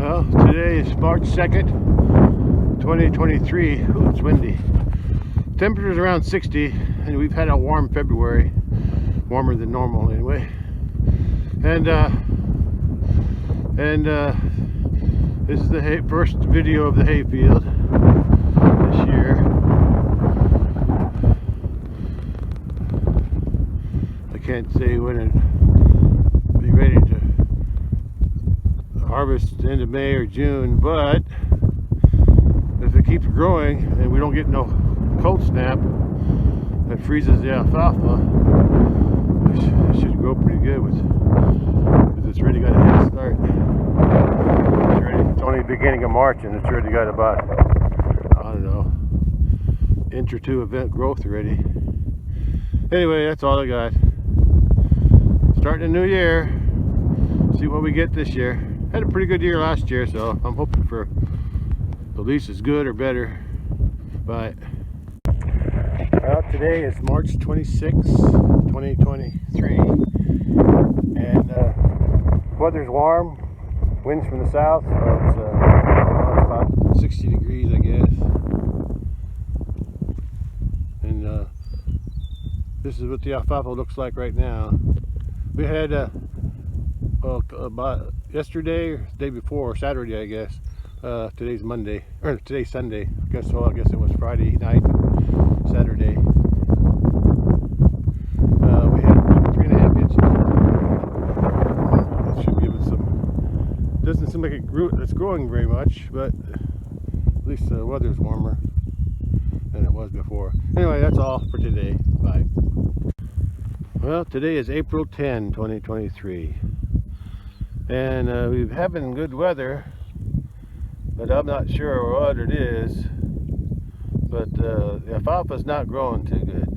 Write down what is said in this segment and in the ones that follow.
Well, today is March 2nd, 2023. Ooh, it's windy. Temperature's around 60, and we've had a warm February. Warmer than normal anyway. And this is the first video of the hay field this year. I can't say when it'll be ready to harvest the end of May or June, but if it keeps growing and we don't get no cold snap that freezes the alfalfa, it should grow pretty good because it's already got a head start. It's only the beginning of March and it's already got about, I don't know, inch or two of growth already. Anyway, that's all I got. Starting a new year, see what we get this year. Had a pretty good year last year, so I'm hoping for at least as good or better. But well, today is March 26th, 2023, and weather's warm, winds from the south, so it's about 60 degrees, I guess. And this is what the alfalfa looks like right now. We had about yesterday or the day before, Saturday, I guess. Today's Monday, or today's Sunday. I guess so. I guess it was Friday night, Saturday. We had 3.5 inches. That should give us some. Doesn't seem like it's growing very much, but at least the weather's warmer than it was before. Anyway, that's all for today. Bye. Well, today is April 10, 2023. And we're having good weather, but I'm not sure what it is. But the alfalfa's not growing too good.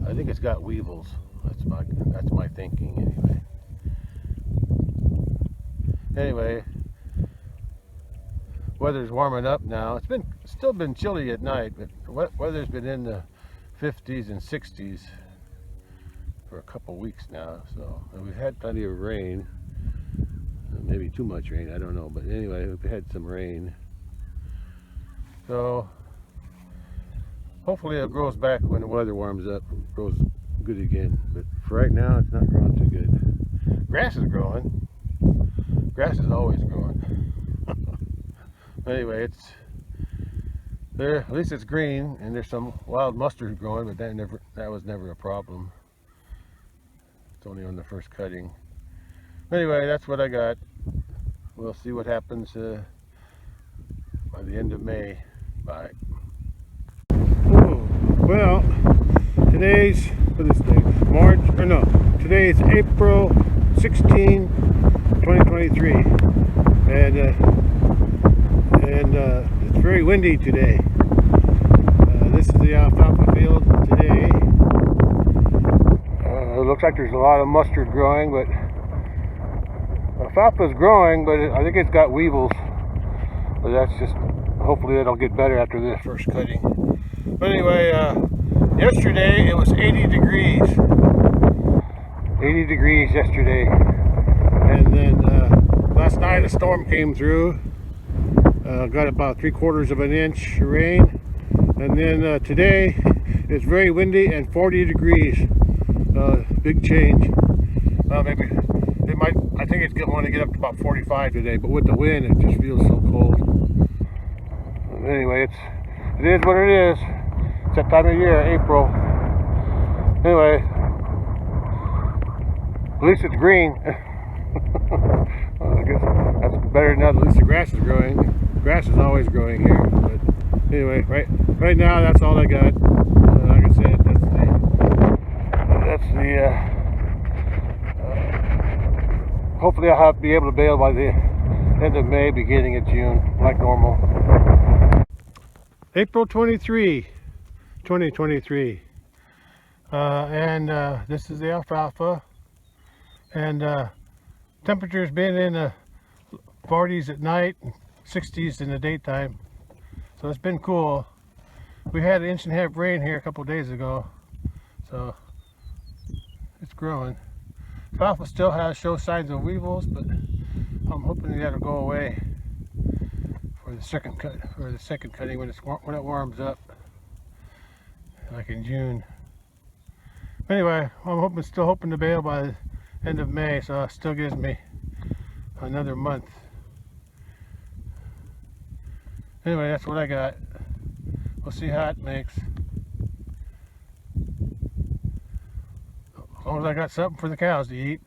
I think it's got weevils. That's my thinking anyway. Weather's warming up now. It's still been chilly at night, but weather's been in the 50s and 60s for a couple weeks now. So, and we've had plenty of rain. Maybe too much rain, I don't know, but anyway, we've had some rain, so hopefully it grows back when the weather warms up, grows good again. But for right now, it's not growing too good. Grass is growing. Grass is always growing. Anyway, it's there. At least it's green, and there's some wild mustard growing, but that was never a problem. It's only on the first cutting. Anyway, that's what I got. We'll see what happens by the end of May. Bye. Oh, well, today's, what is today? Today is April 16, 2023. And it's very windy today. This is the alfalfa field today. It looks like there's a lot of mustard growing, but alfalfa's growing, but I think it's got weevils. But that's just, hopefully that'll get better after the first cutting. But anyway, yesterday it was 80 degrees. 80 degrees yesterday. And then last night a storm came through. Got about 3/4 of an inch of rain. And then today it's very windy and 40 degrees. Big change. Maybe it might. I think it's going to get up to about 45 today, but with the wind, it just feels so cold. Anyway, it is what it is. It's that time of year, April. Anyway, at least it's green. I guess that's better than that. At least the grass is growing. Grass is always growing here. But anyway, right now, that's all I got. Like I said, that's the. Hopefully I'll be able to bale by the end of May, beginning of June, like normal. April 23, 2023. And this is the alfalfa. And temperature's been in the 40s at night, 60s in the daytime. So it's been cool. We had 1.5 inches rain here a couple of days ago. So it's growing. Alfalfa still shows signs of weevils, but I'm I'm hoping that'll go away for the second cut, or the second cutting when it warms up, like in June. Anyway, I'm still hoping to bale by the end of May, so it still gives me another month. Anyway, that's what I got. We'll see how it makes. As long as I got something for the cows to eat,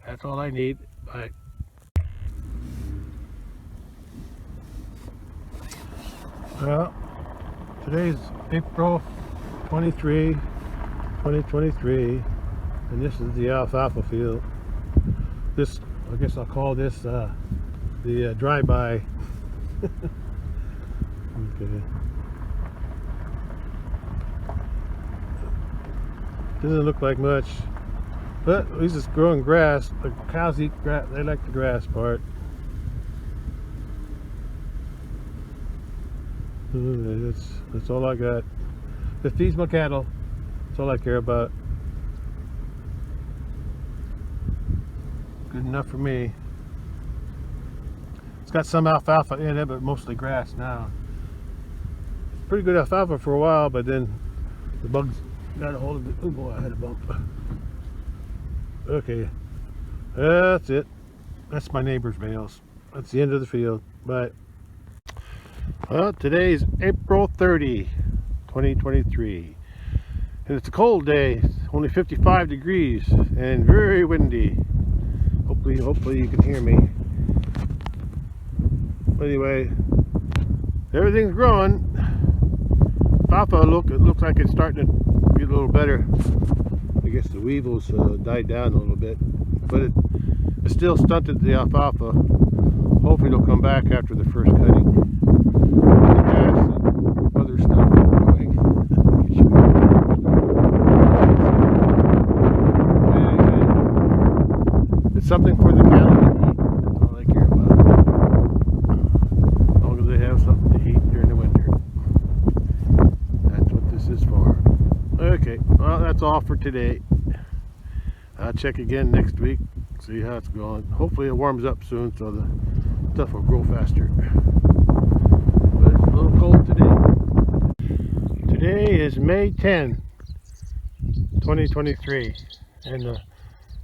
that's all I need. Bye. Well, today's April 23, 2023, and this is the alfalfa field. This, I guess I'll call this the drive-by. Okay. Doesn't look like much, but at least it's growing grass. The cows eat grass. They like the grass part. That's all I got. It feeds my cattle. That's all I care about. Good enough for me. It's got some alfalfa in it, but mostly grass now. It's pretty good alfalfa for a while, but then the bugs got a hold of it. Oh boy, I had a bump. Okay, that's it. That's my neighbor's bales. That's the end of the field. Bye. Well, today is April 30, 2023, and it's a cold day. It's only 55 degrees and very windy. Hopefully you can hear me. Anyway, everything's growing. Alfalfa, it looks like it's starting to get a little better. I guess the weevils died down a little bit, but it's still stunted, the alfalfa. Hopefully it'll come back after the first cutting. Grass and other stuff growing. It's something for the cattle to eat. That's all I care about. As long as they have something to eat during the winter. That's what this is for. Okay, well, that's all for today. I'll check again next week, see how it's going. Hopefully it warms up soon so the stuff will grow faster. But it's a little cold today. Today is May 10, 2023, and the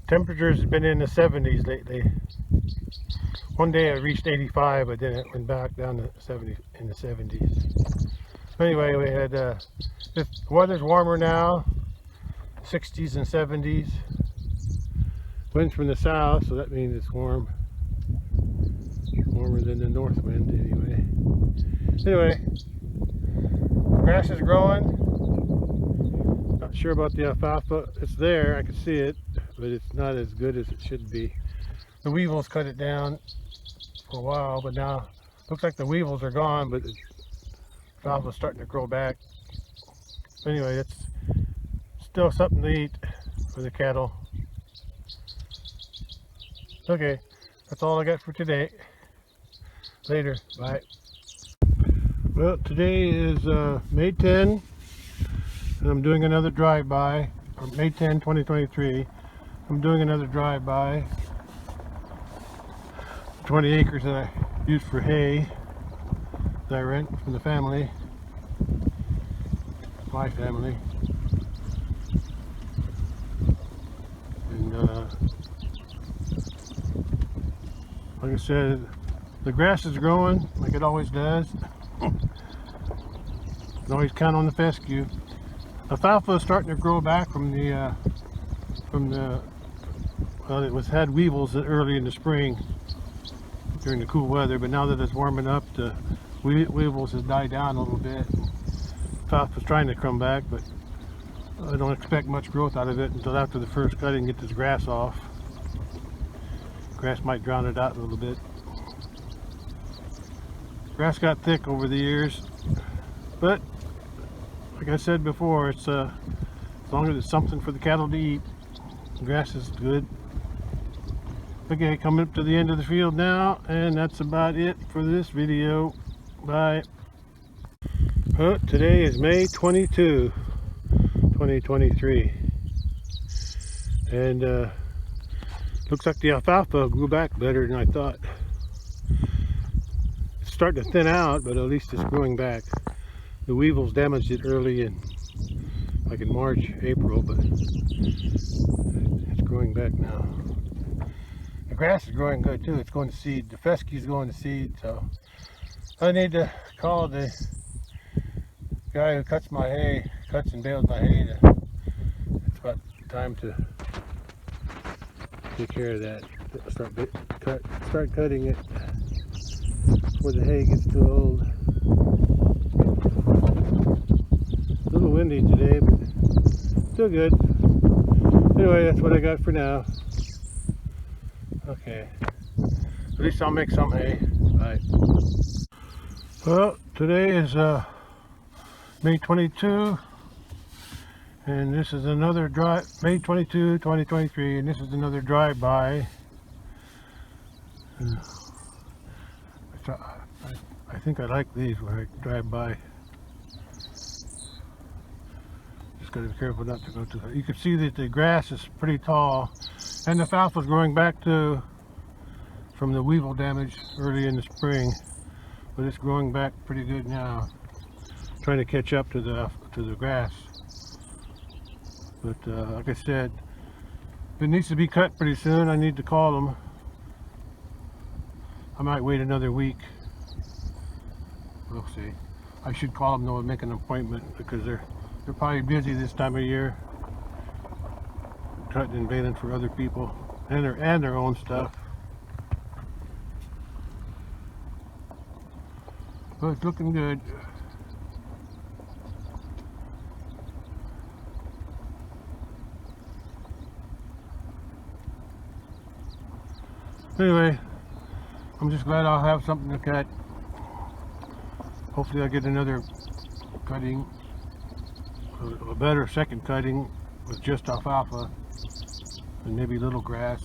temperatures have been in the 70s lately. One day it reached 85, but then it went back down to 70 in the 70s. Anyway, we had the weather's warmer now, 60s and 70s. Winds from the south, so that means it's warmer than the north wind anyway. Grass is growing. Not sure about the alfalfa. It's there, I can see it, but it's not as good as it should be. The weevils cut it down for a while, but now looks like the weevils are gone, but the alfalfa's starting to grow back. Anyway, it's still something to eat for the cattle. Okay, that's all I got for today. Later, bye. Well, today is May 10, and I'm doing another drive-by. May 10, 2023. I'm doing another drive-by. 20 acres that I use for hay that I rent from the family, my family. And like I said, the grass is growing like it always does. You can always count on the fescue. Alfalfa is starting to grow back from the well, it had weevils early in the spring during the cool weather, but now that it's warming up, the weevils has died down a little bit. Alfalfa's trying to come back, but I don't expect much growth out of it until after the first cutting, get this grass off. Grass might drown it out a little bit. Grass got thick over the years, but like I said before, it's as long as it's something for the cattle to eat, grass is good. Okay, coming up to the end of the field now, and that's about it for this video. Bye. Well, today is May 22, 2023, and Looks like the alfalfa grew back better than I thought. It's starting to thin out, but at least it's growing back. The weevils damaged it early in, like in March, April, but it's growing back now. The grass is growing good too. It's going to seed. The fescue is going to seed, so I need to call the guy who cuts my hay, cuts and bales my hay. It's about time to take care of that. Start cutting it before the hay gets too old. A little windy today, but still good. Anyway, that's what I got for now. Okay. At least I'll make some hay. Bye. Well, today is May 22, and this is another May 22, 2023, and this is another drive-by. I think I like these where I drive by. Just gotta be careful not to go too far. You can see that the grass is pretty tall, and the alfalfa is growing back too from the weevil damage early in the spring, but it's growing back pretty good now. Trying to catch up to the grass, but like I said, it needs to be cut pretty soon. I need to call them. I might wait another week. We'll see. I should call them though and make an appointment, because they're probably busy this time of year, cutting and baling for other people and their own stuff. But it's looking good. Anyway, I'm just glad I'll have something to cut. Hopefully I'll get another cutting, a better second cutting with just alfalfa and maybe little grass.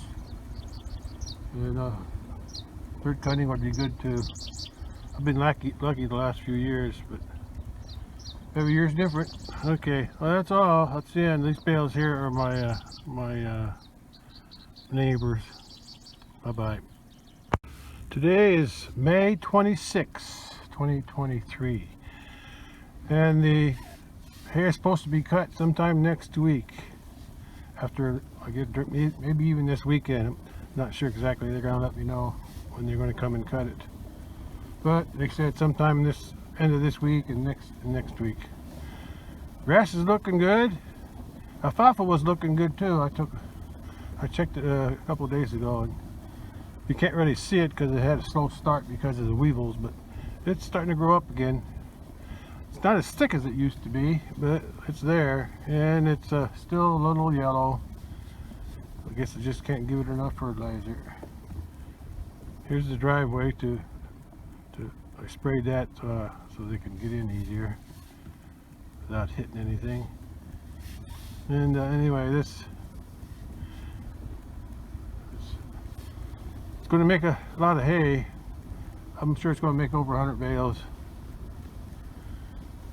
And third cutting would be good too. I've been lucky the last few years, but every year's different. Okay, well that's all. That's the end. These bales here are my neighbors. Bye-bye. Today is May 26, 2023, and the hay is supposed to be cut sometime next week. After I get, maybe even this weekend. I'm not sure exactly. They're going to let me know when they're going to come and cut it. But they said sometime this end of this week and next week. Grass is looking good. Alfalfa was looking good too. I checked it a couple of days ago, and you can't really see it because it had a slow start because of the weevils, but it's starting to grow up again. It's not as thick as it used to be, but it's there, and it's still a little yellow. I guess I just can't give it enough fertilizer. Here's the driveway I sprayed that so they can get in easier without hitting anything. And anyway, it's going to make a lot of hay. I'm sure it's going to make over 100 bales.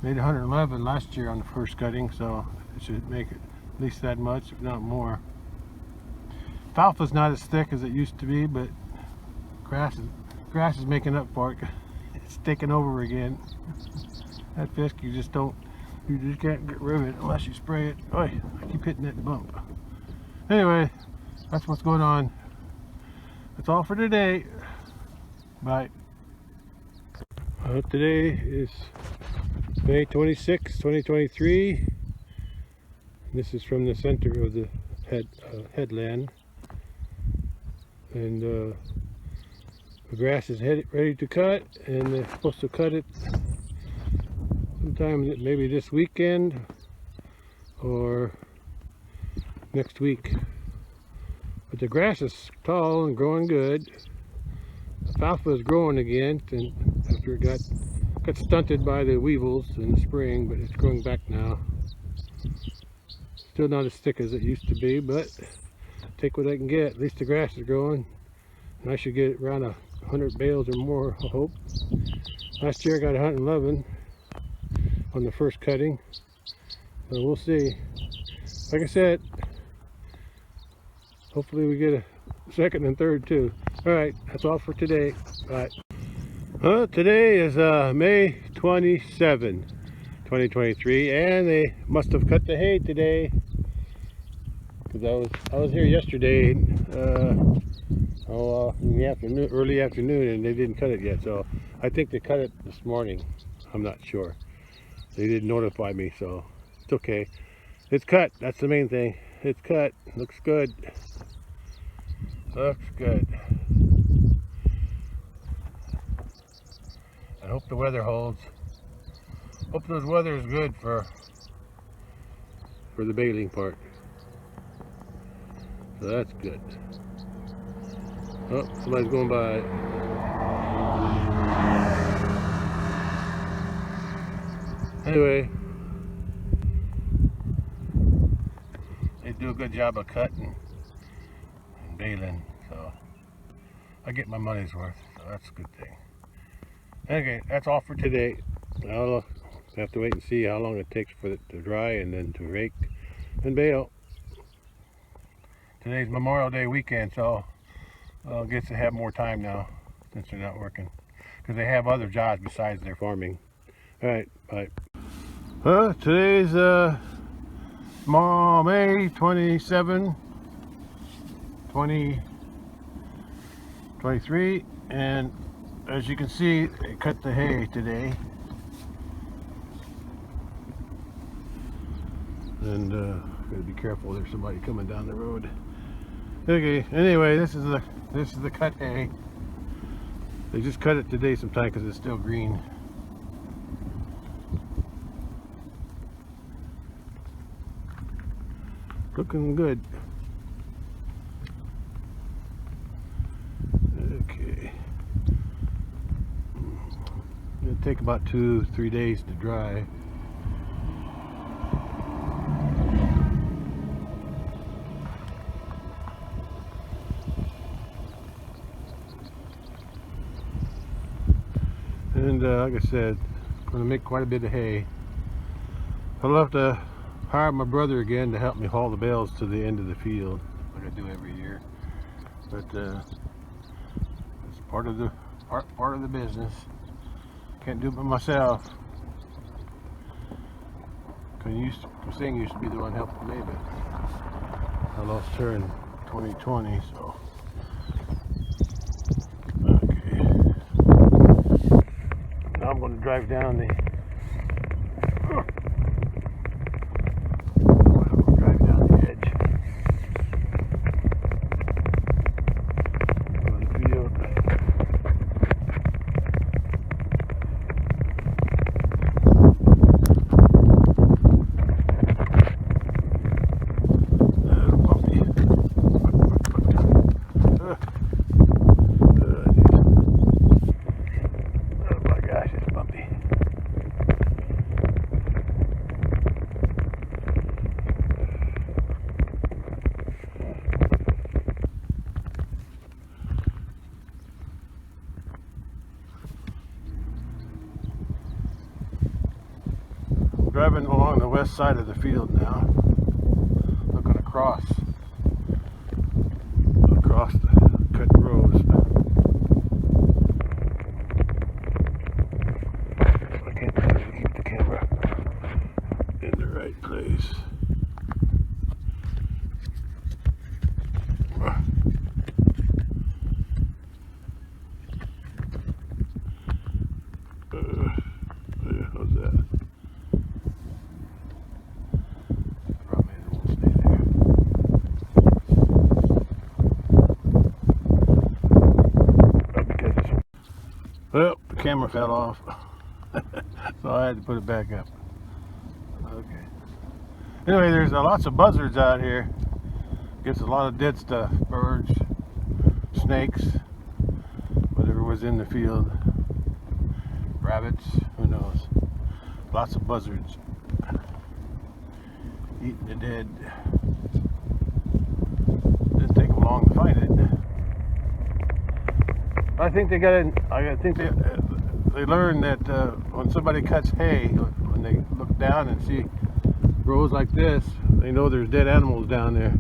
Made 111 last year on the first cutting, so it should make it at least that much, if not more. Alfalfa's not as thick as it used to be, but grass is making up for it. It's taking over again. That fescue you just can't get rid of it unless you spray it. Oh, I keep hitting that bump. Anyway, that's what's going on. That's all for today. Bye. Today is May 26, 2023. This is from the center of the headland. And the grass is ready to cut, and they're supposed to cut it sometime maybe this weekend or next week. But the grass is tall and growing good. Alfalfa is growing again, and after it got stunted by the weevils in the spring, but it's growing back now. Still not as thick as it used to be, but take what I can get. At least the grass is growing, and I should get around 100 bales or more, I hope. Last year I got 111 on the first cutting, so we'll see. Like I said, hopefully we get second and third too. All right, that's all for today. Bye. Today is May 27, 2023, and they must have cut the hay today because I was here yesterday in the afternoon, early afternoon, and they didn't cut it yet. So I think they cut it this morning. I'm not sure. They didn't notify me, so it's okay. It's cut. That's the main thing. It's cut. Looks good. Looks good. I hope the weather holds. Hope this weather is good for the baling part. So that's good. Oh, somebody's going by. Anyway, they do a good job of cutting and baling, so I get my money's worth, so that's a good thing. Okay, that's all for today. I'll have to wait and see how long it takes for it to dry and then to rake and bale. Today's Memorial Day weekend, so I guess they have more time now since they're not working, because they have other jobs besides their farming. All right, bye. Today's May 27, 2023, and as you can see, they cut the hay today. And gotta be careful, there's somebody coming down the road. Okay, anyway, this is the cut hay. They just cut it today sometime because it's still green. Looking good. Okay. It'll take about 2-3 days to dry. And like I said, I'm going to make quite a bit of hay. I'll have to hire my brother again to help me haul the bales to the end of the field, like I do every year. But it's part of the business. Can't do it by myself. Kusing used to be the one helping me, but I lost her in 2020, so. Okay. Now I'm going to drive down the driving along the west side of the field now, looking across the cut rows. I can't keep the camera in the right place. How's that? Well, the camera fell off, so I had to put it back up. Okay. Anyway, there's lots of buzzards out here. Gets a lot of dead stuff. Birds, snakes, whatever was in the field. Rabbits, who knows. Lots of buzzards. Eating the dead. Didn't take them long to find it. I think they learned that when somebody cuts hay, when they look down and see rows like this, they know there's dead animals down there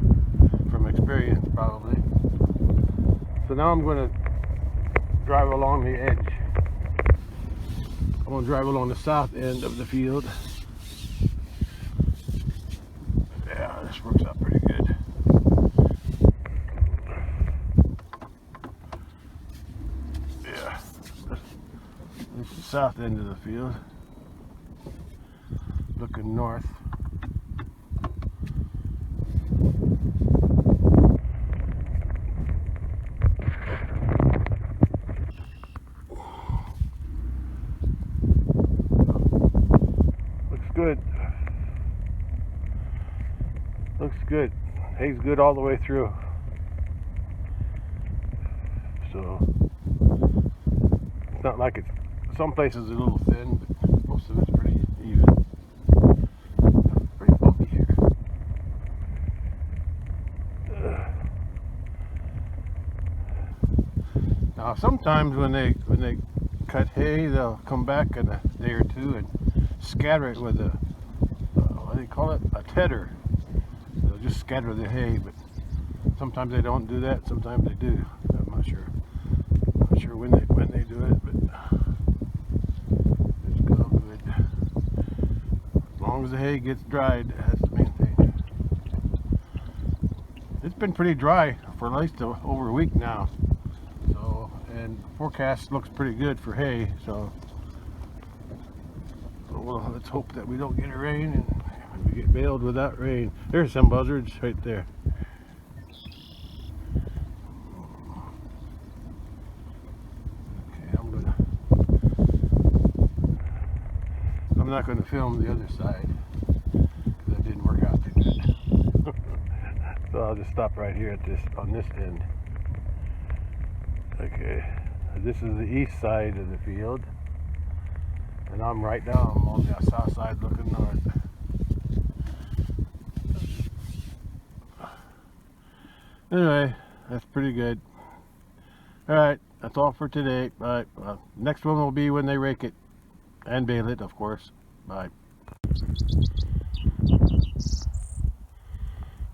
from experience, probably. So now I'm going to drive along the edge. I'm going to drive along the south end of the field. Yeah, this works out pretty good. Yeah, this is the south end of the field. Looking north. Good. Looks good. Hay's good all the way through. So it's not like it's, some places are a little thin, but most of it's pretty even. Pretty bulky here. Now sometimes when they cut hay, they'll come back in a day or two and scatter it with a, what do you call it? A tedder. They'll just scatter the hay, but sometimes they don't do that, sometimes they do. I'm not sure. Not sure when they do it, but it's all good. As long as the hay gets dried, that's the main thing. It's been pretty dry for at least over a week now. So, and forecast looks pretty good for hay, so well, let's hope that we don't get a rain and we get baled without rain. There's some buzzards right there. Okay, I'm not gonna film the other side because that didn't work out too good. So I'll just stop right here at on this end. Okay, this is the east side of the field. And I'm right now, I'm on the south side looking north. Anyway, that's pretty good. Alright, that's all for today. Bye. Next one will be when they rake it. And bale it, of course. Bye.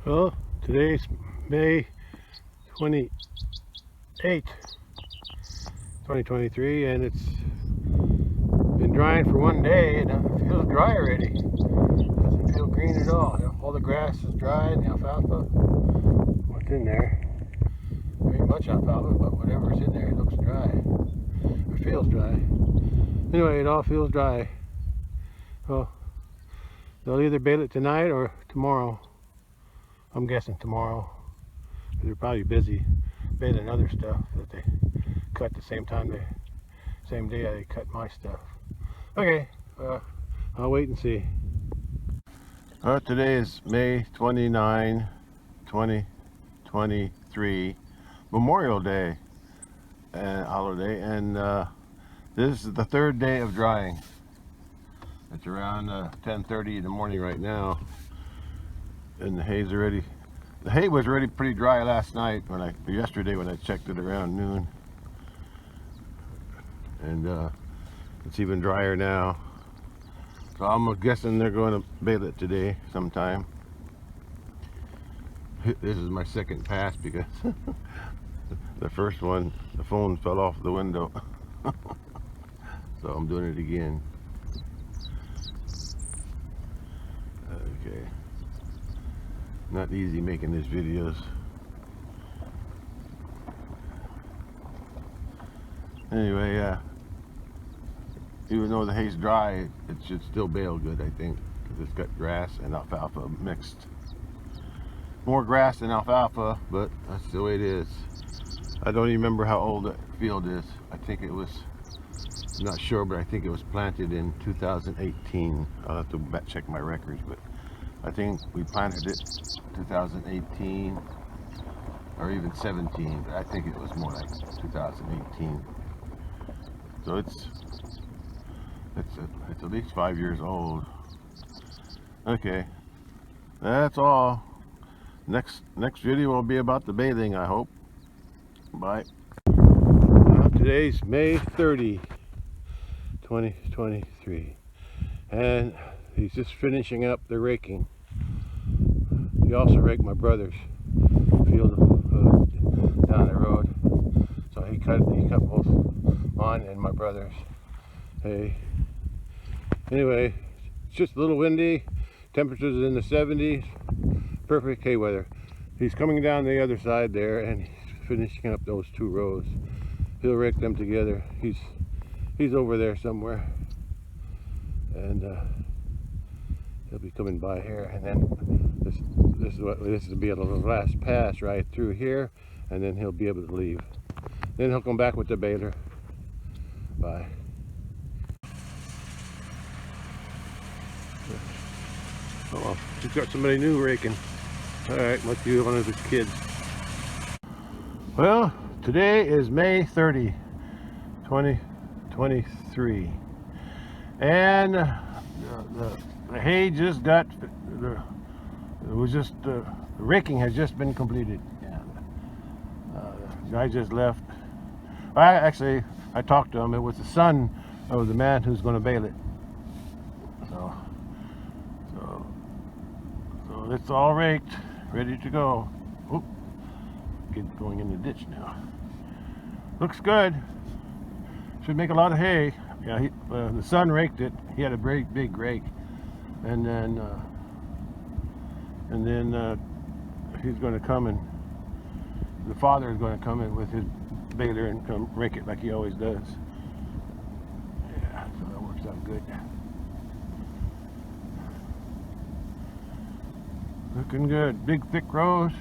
Well, today's May 28th, 2023, and it's been drying for one day and it feels dry already. Doesn't feel green at all. All the grass is dry and the alfalfa, what's in there, very much alfalfa, but whatever's in there, it looks dry. It feels dry. Anyway, it all feels dry. Well, they'll either bale it tonight or tomorrow. I'm guessing tomorrow. They're probably busy baling other stuff that they cut the same time, same day they cut my stuff. Okay, I'll wait and see. Today is May 29, 2023, Memorial Day holiday, and this is the third day of drying. It's around 10:30 in the morning right now, and the hay was already pretty dry last night yesterday when I checked it around noon, and it's even drier now. So I'm guessing they're going to bale it today sometime. This is my second pass because the first one, the phone fell off the window. So I'm doing it again. Okay. Not easy making these videos. Anyway, even though the hay's dry, it should still bale good, I think, because it's got grass and alfalfa mixed. More grass than alfalfa, but that's the way it is. I don't even remember how old the field is. I think it was, I'm not sure, but I think it was planted in 2018. I'll have to check my records, but I think we planted it 2018 or even 17, but I think it was more like 2018. So it's at least 5 years old. Okay, that's all. Next video will be about the baling, I hope. Bye. Today's May 30, 2023, and he's just finishing up the raking. He also raked my brother's field down the road. he cut both mine and my brother's hay. Anyway, it's just a little windy. Temperatures in the 70s. Perfect hay weather. He's coming down the other side there, and he's finishing up those 2 rows. He'll rake them together. He's over there somewhere, and he'll be coming by here. And then this will be the last pass right through here, and then he'll be able to leave. Then he'll come back with the baler. Bye. Oh well, he's got somebody new raking. Alright, must be one of his kids. Well, today is May 30, 2023. And the hay just got, the raking has just been completed. The guy just left. I talked to him. It was the son of the man who's going to bale it. So it's all raked, ready to go. Oop, going in the ditch now. Looks good. Should make a lot of hay. Yeah, the son raked it. He had a very big rake, and then he's going to come, and the father is going to come in with his baler and come rake it like he always does. Yeah, so that works out good. Looking good. Big thick rows.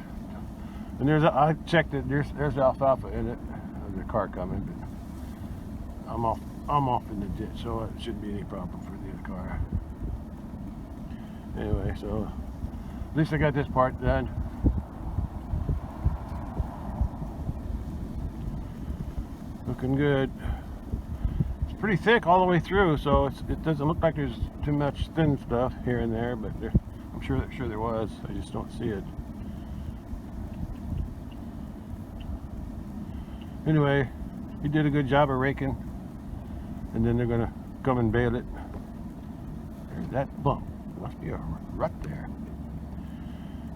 And I checked it, there's alfalfa in it. There's a car coming, but I'm off in the ditch, so it shouldn't be any problem for the car. Anyway, so at least I got this part done. Looking good. It's pretty thick all the way through, so it doesn't look like there's too much thin stuff here and there, but I'm sure there was. I just don't see it. Anyway, he did a good job of raking, and then they're gonna come and bale it. There's that bump. Must be a rut there.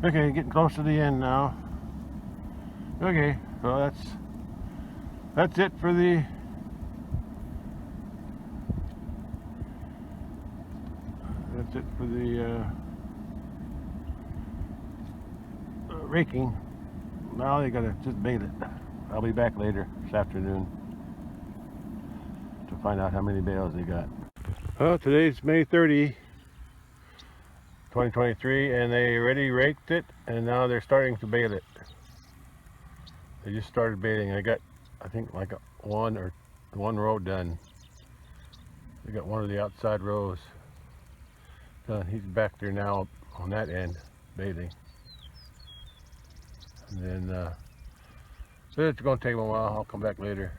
Okay, getting close to the end now. Okay, so that's it for the raking. Now they gotta just bale it. I'll be back later this afternoon to find out how many bales they got. Well, today's May 30, 2023, and they already raked it, and now they're starting to bale it. They just started baling. I got, I think, like one row done. They got one of the outside rows done. He's back there now on that end baling, and then it's going to take him a while. I'll come back later.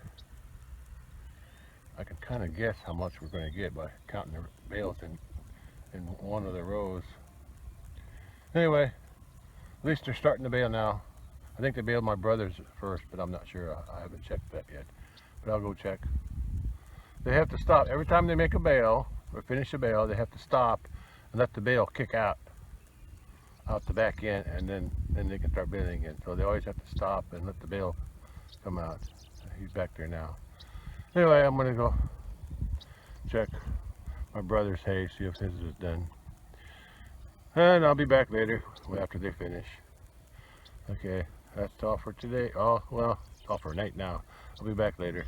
I can kind of guess how much we're going to get by counting the bales in one of the rows. Anyway, at least they're starting to bale now. I think they baled my brother's first, but I'm not sure. I haven't checked that yet, but I'll go check. They have to stop every time they make a bale or finish a bale. They have to stop and let the bale kick out the back end, and then they can start baling again. So they always have to stop and let the bale come out. He's back there now. Anyway, I'm gonna go check my brother's hay, see if his is done, and I'll be back later after they finish. Okay, that's all for today. Oh well, it's all for night now. I'll be back later.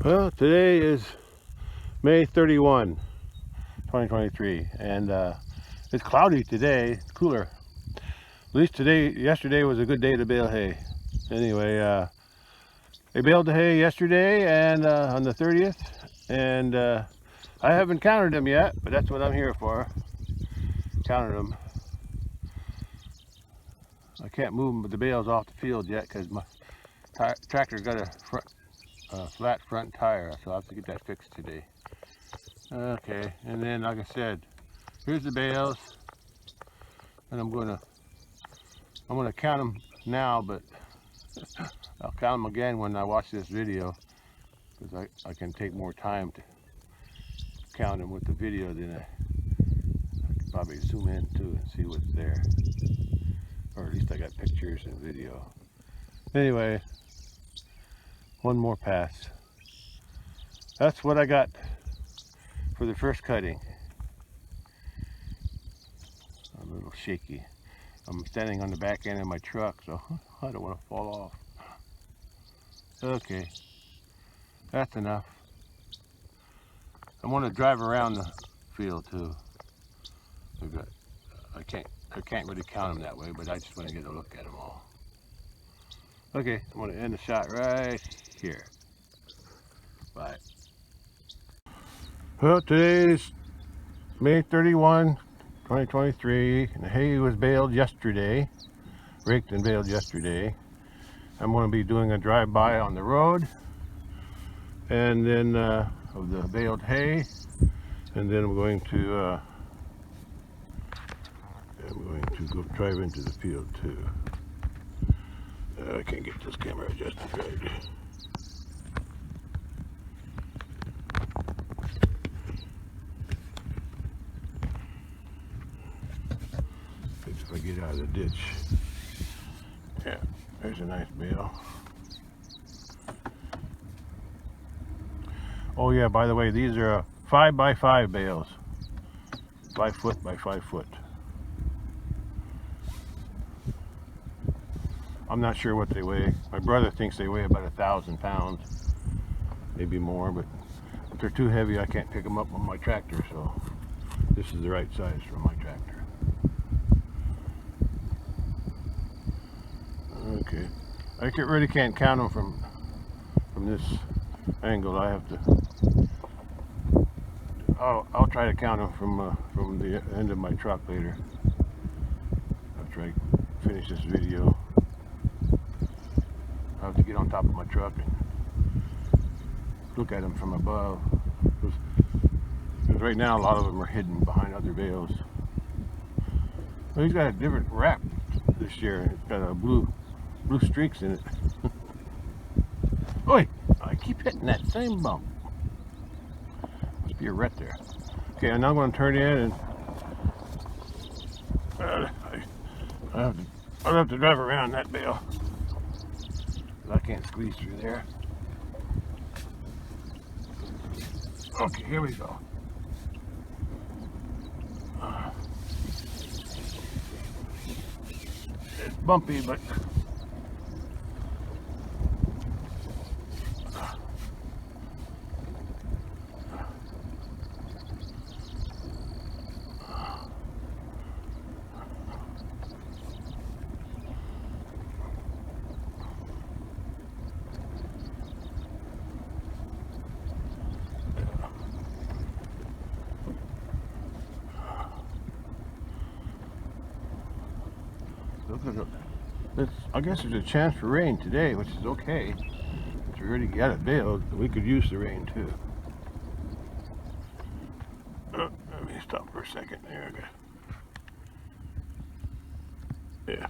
Well, today is May 31, 2023, and it's cloudy today, cooler. At least yesterday was a good day to bale hay. Anyway, they baled the hay yesterday and on the 30th, and I haven't counted them yet, but that's what I'm here for, counting them. I can't move the bales off the field yet because my tractor's got a flat front tire, so I'll have to get that fixed today. Okay, and then like I said, here's the bales, and I'm gonna count them now, but I'll count them again when I watch this video. because I can take more time to count them with the video than I could probably zoom in too and see what's there, or at least I got pictures and video. Anyway, one more pass. That's what I got for the first cutting. A little shaky. I'm standing on the back end of my truck, so I don't want to fall off. Okay, that's enough. I want to drive around the field too. I can't really count them that way, but I just want to get a look at them all. Okay, I'm going to end the shot right here. Bye. Well, today's May 31, 2023, and the hay was baled yesterday, raked and baled yesterday. I'm going to be doing a drive-by on the road, and then of the baled hay, and then I'm going to go drive into the field too. I can't get this camera adjusted right. If I get out of the ditch. Yeah, there's a nice bale. Oh yeah, by the way, these are 5x5 bales. 5 foot by 5 foot. I'm not sure what they weigh. My brother thinks they weigh about 1,000 pounds, maybe more, but if they're too heavy I can't pick them up on my tractor, so this is the right size for my tractor. Okay, I really can't count them from this angle. I have to. I'll try to count them from the end of my truck later after I finish this video. I have to get on top of my truck and look at them from above, because right now a lot of them are hidden behind other bales. Well, he's got a different wrap this year. It's got a blue streaks in it. Oi! I keep hitting that same bump. Must be a rut there. Okay, and now I'm going to turn in, and I'll have to drive around that bale. I can't squeeze through there. Okay, here we go. It's bumpy, but I guess there's a chance for rain today, which is okay. If we already got it baled, we could use the rain too. Let me stop for a second. There we go. Yeah.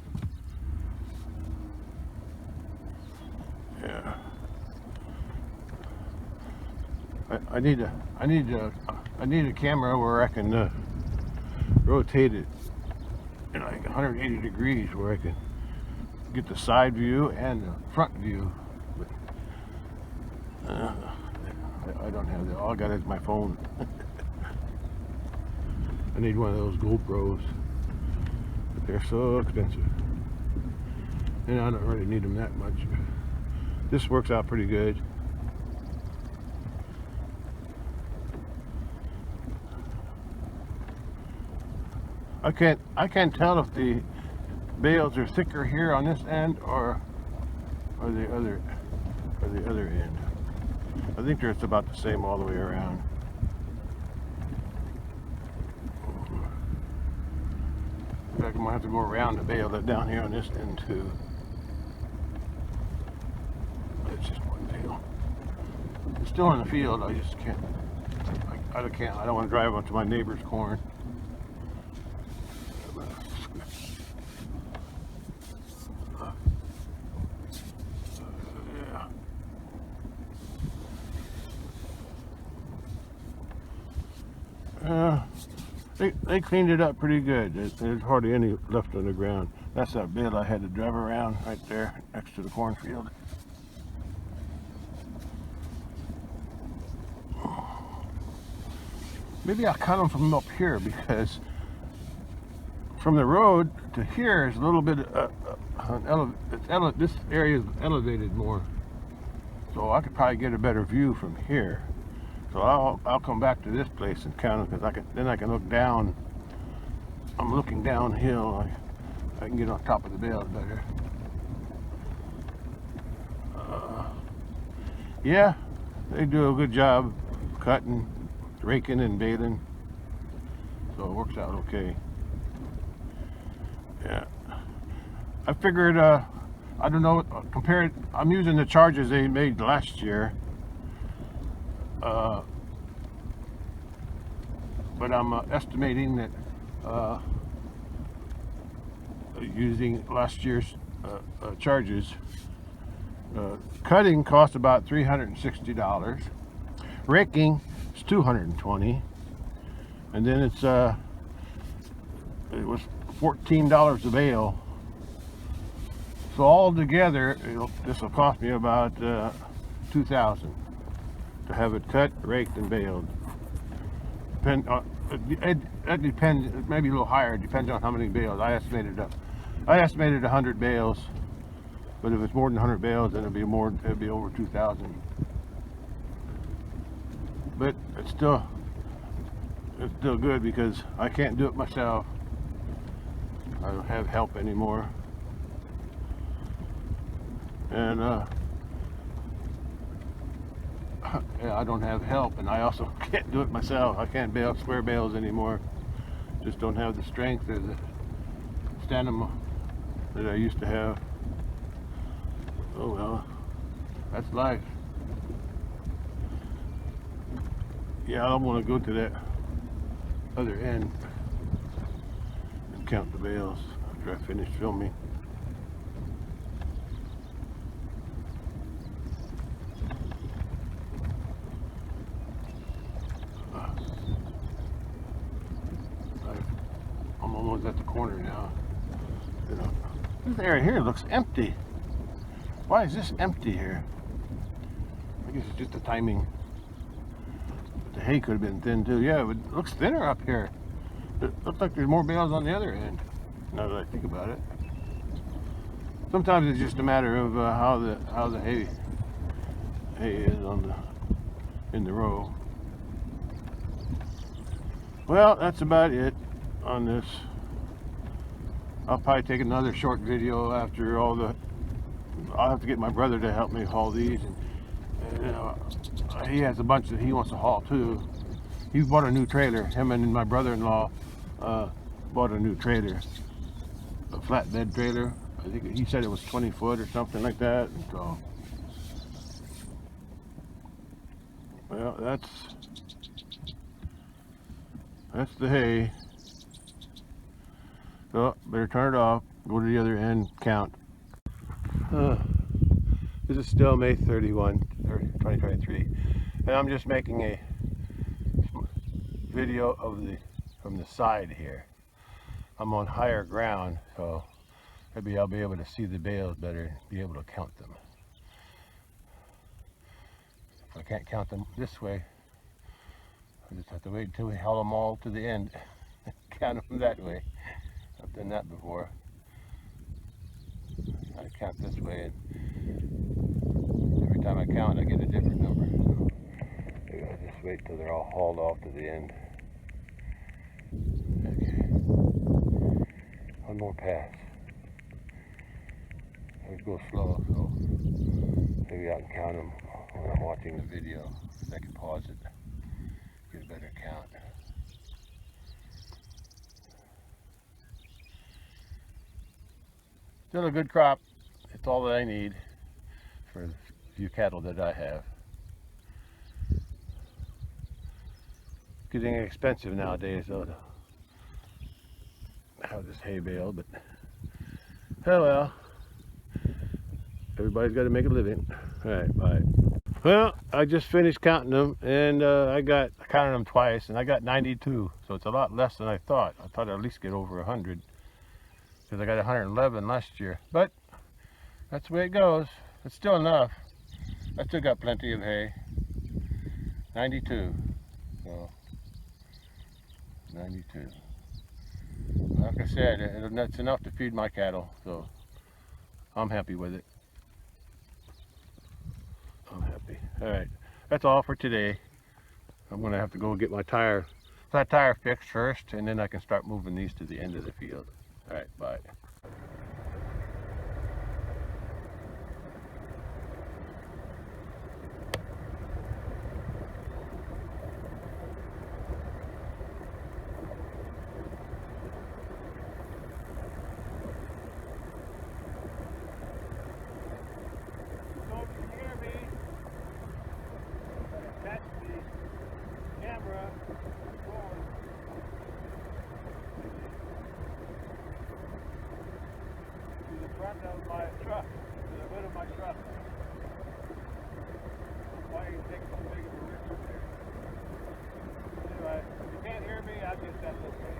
I need a camera where I can rotate it in like 180 degrees, where I can get the side view and the front view. But I don't have that. All I got is my phone. I need one of those GoPros, but they're so expensive, and I don't really need them that much. This works out pretty good. I can't tell if the bales are thicker here on this end or the other end. I think they're about the same all the way around. In fact, I'm gonna have to go around the bale that down here on this end too. It's just one bale. It's still in the field. I just can't. I don't want to drive onto my neighbor's corn. They cleaned it up pretty good. There's hardly any left on the ground. That's that bale I had to drive around right there next to the cornfield. Maybe I'll cut them from up here, because from the road to here is a little bit this area is elevated more, so I could probably get a better view from here. So I'll come back to this place and count them, because then I can look down. I'm looking downhill. I can get on top of the bales better. Yeah, they do a good job cutting, raking, and baling, so it works out okay. Yeah, I figured, I don't know, compared, I'm using the charges they made last year, but I'm estimating that using last year's charges, cutting cost about $360, raking is $220, and then it was $14 a bale. So all together, this will cost me about $2,000 to have it cut, raked, and baled. That depends. Maybe a little higher. It depends on how many bales. I estimated 100 bales, but if it's more than 100 bales, then it'd be more. It'd be over $2,000. But it's still good, because I can't do it myself. I don't have help anymore, and yeah, I don't have help, and I also can't do it myself. I can't bale square bales anymore. Just don't have the strength or the stamina that I used to have. Oh well, that's life. Yeah, I want to go to that other end and count the bales after I finish filming. I'm almost at the corner now. This area here looks empty. Why is this empty here? I guess it's just the timing. But the hay could have been thin too. Yeah, but it looks thinner up here. It looks like there's more bales on the other end, now that I think about it. Sometimes it's just a matter of how the hay is in the row. Well, that's about it on this. I'll probably take another short video after all the. I'll have to get my brother to help me haul these, and he has a bunch that he wants to haul too. He bought a new trailer. Him and my brother-in-law bought a new trailer, a flatbed trailer. I think he said it was 20 foot or something like that. And so, well, that's the hay. So better turn it off, go to the other end, count. This is still May 31, 2023, and I'm just making a video of from the side here. I'm on higher ground, so maybe I'll be able to see the bales better and be able to count them. If I can't count them this way, I just have to wait until we haul them all to the end and count them that way. I've done that before. I count this way, and every time I count I get a different number. So maybe I'll just wait till they're all hauled off to the end. Okay. One more pass. I go slow, so maybe I can count them when I'm watching the video. I can pause it, get a better count. Still a good crop. It's all that I need for the few cattle that I have. Getting expensive nowadays though to have this hay bale, but oh well. Everybody's got to make a living. All right, bye. Well, I just finished counting them, and I counted them twice, and I got 92. So it's a lot less than I thought. I thought I'd at least get over 100, because I got 111 last year. But that's the way it goes. It's still enough. I still got plenty of hay. 92. So 92. Like I said, that's enough to feed my cattle. So I'm happy with it. I'm happy. All right, that's all for today. I'm gonna have to go get my tire fixed first, and then I can start moving these to the end of the field. All right, bye. Front of my truck, to the hood of my truck. Why you take so big of a risk there? Anyway, if you can't hear me, I'll get that okay.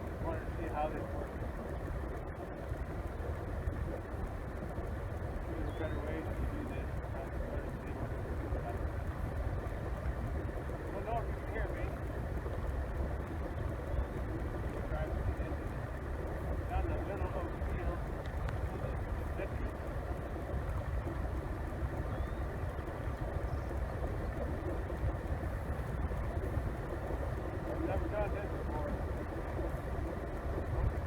Just wanted to see how this works. There's a better way to do this. I just wanted to see what it would do. Well, no, if you can hear me. Try to get into this. Down the middle of the field. I've never done this before.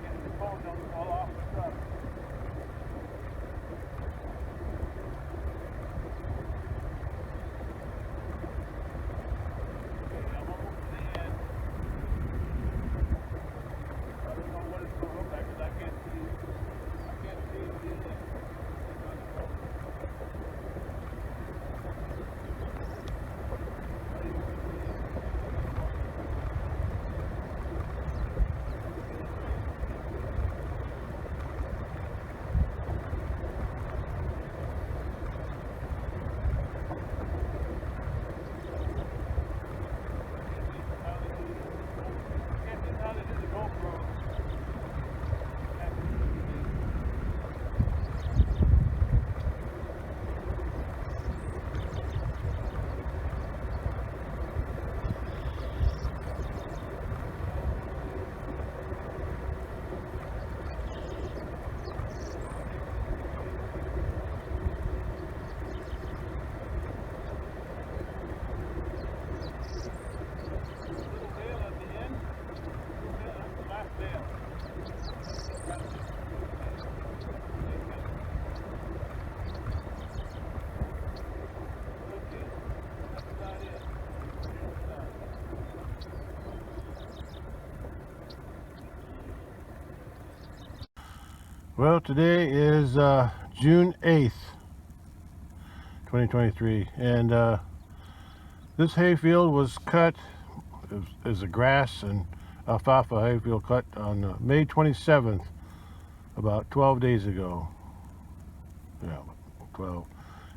Getting the phone don't fall off the truck. Okay, I'm almost to the end. I don't know what it's going to look like because I can't see the Well, today is June 8th, 2023, and this hayfield was cut as a grass and alfalfa hayfield cut on May 27th, about 12 days ago. Yeah, 12.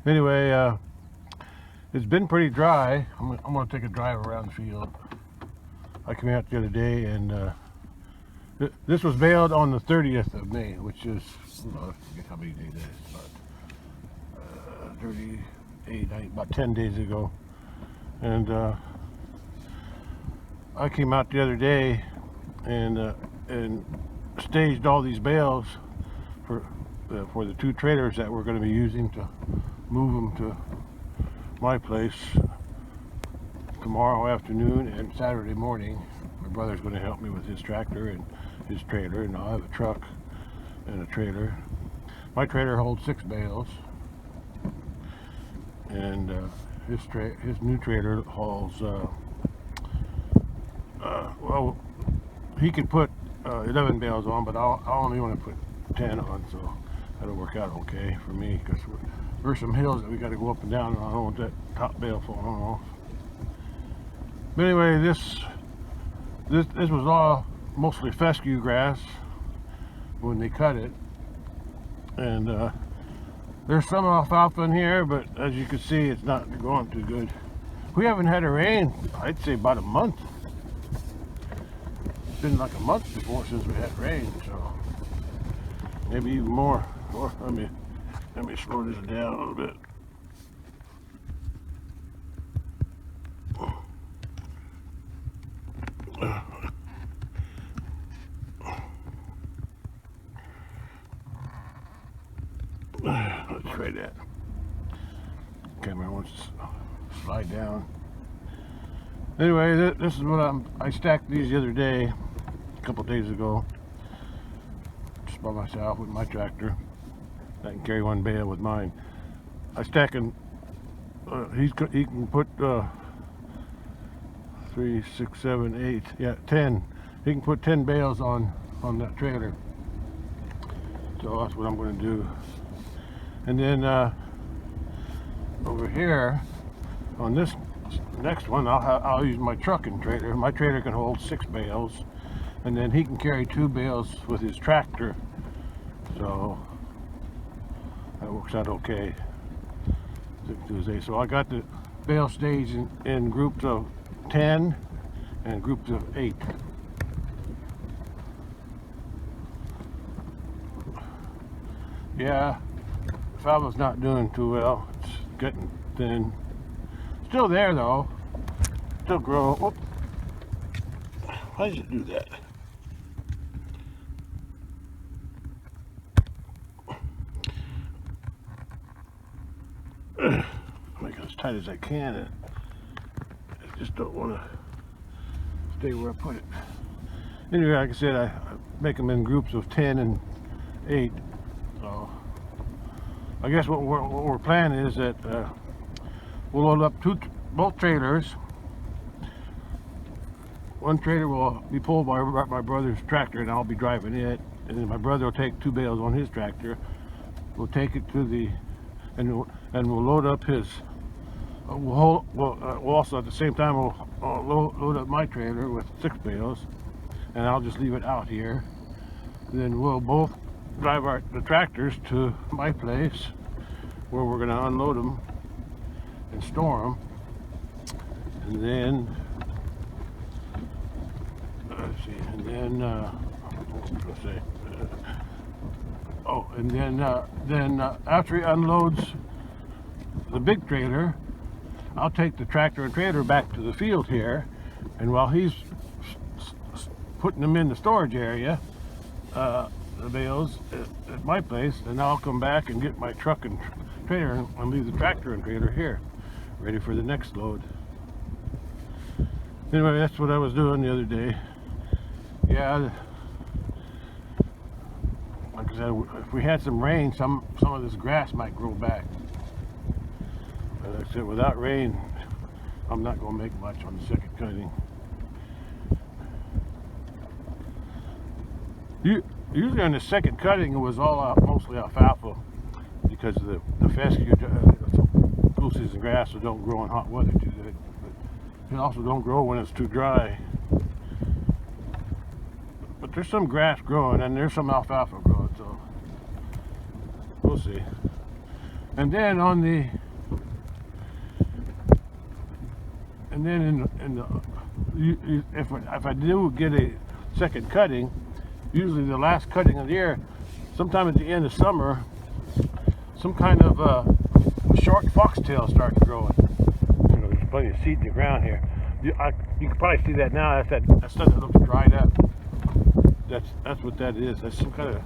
Anyway, it's been pretty dry. I'm going to take a drive around the field. I came out the other day, and this was baled on the 30th of May, which is, I forget how many days it is, but 38, about 10 days ago. And I came out the other day and staged all these bales for the two trailers that we're going to be using to move them to my place tomorrow afternoon and Saturday morning. My brother's going to help me with his tractor and his trailer, and I'll have a truck and a trailer. My trailer holds 6 bales, and his new trailer hauls well, he can put 11 bales on, but I only want to put 10 on, so that'll work out okay for me, because there's some hills that we got to go up and down, and I don't want that top bale falling off. But anyway, this was all mostly fescue grass when they cut it, and There's some alfalfa in here, but as you can see, it's not growing too good. We haven't had a rain, I'd say about a month. It's been like a month before since we had rain, so maybe even more. Or let me slow this down a little bit. Let's try that. Camera wants to slide down. Anyway, this is what I stacked these the other day, a couple days ago, just by myself with my tractor. I can carry one bale with mine. I stack him. He can put 3, 6, 7, 8, yeah, 10. He can put 10 bales on that trailer. So that's what I'm going to do. And then over here on this next one, I'll use my trucking trailer. My trailer can hold 6 bales, and then he can carry 2 bales with his tractor. So that works out okay. So I got the bale staged in groups of 10 and groups of 8. Yeah, alfalfa's not doing too well. It's getting thin. Still there though. Still grow. Oh. Why does it do that? Make it as tight as I can. I just don't want to stay where I put it. Anyway, like I said, I make them in groups of 10 and 8. So I guess what we're planning is that we'll load up both trailers. One trailer will be pulled by my brother's tractor, and I'll be driving it. And then my brother will take 2 bales on his tractor. We'll take it to the and we'll load up his. We'll also at the same time we'll load up my trailer with 6 bales, and I'll just leave it out here. And then we'll both drive the tractors to my place where we're going to unload them and store them, and then let's see, and then after he unloads the big trailer, I'll take the tractor and trailer back to the field here, and while he's putting them in the storage area, the bales at my place, then I'll come back and get my truck and trailer and leave the tractor and trailer here, ready for the next load. Anyway, that's what I was doing the other day. Yeah, like I said, if we had some rain, some of this grass might grow back. But like I said, without rain, I'm not going to make much on the second cutting. Usually on the second cutting, it was all mostly alfalfa, because of the fescue, cool season grass, so don't grow in hot weather too good. But it also don't grow when it's too dry. But there's some grass growing, and there's some alfalfa growing, so we'll see. And then on the if I do get a second cutting, usually the last cutting of the year, sometime at the end of summer, some kind of short foxtail starts growing. You know, there's plenty of seed in the ground here. You can probably see that now. That's stuff that looks dried up. That's what that is. That's some kind of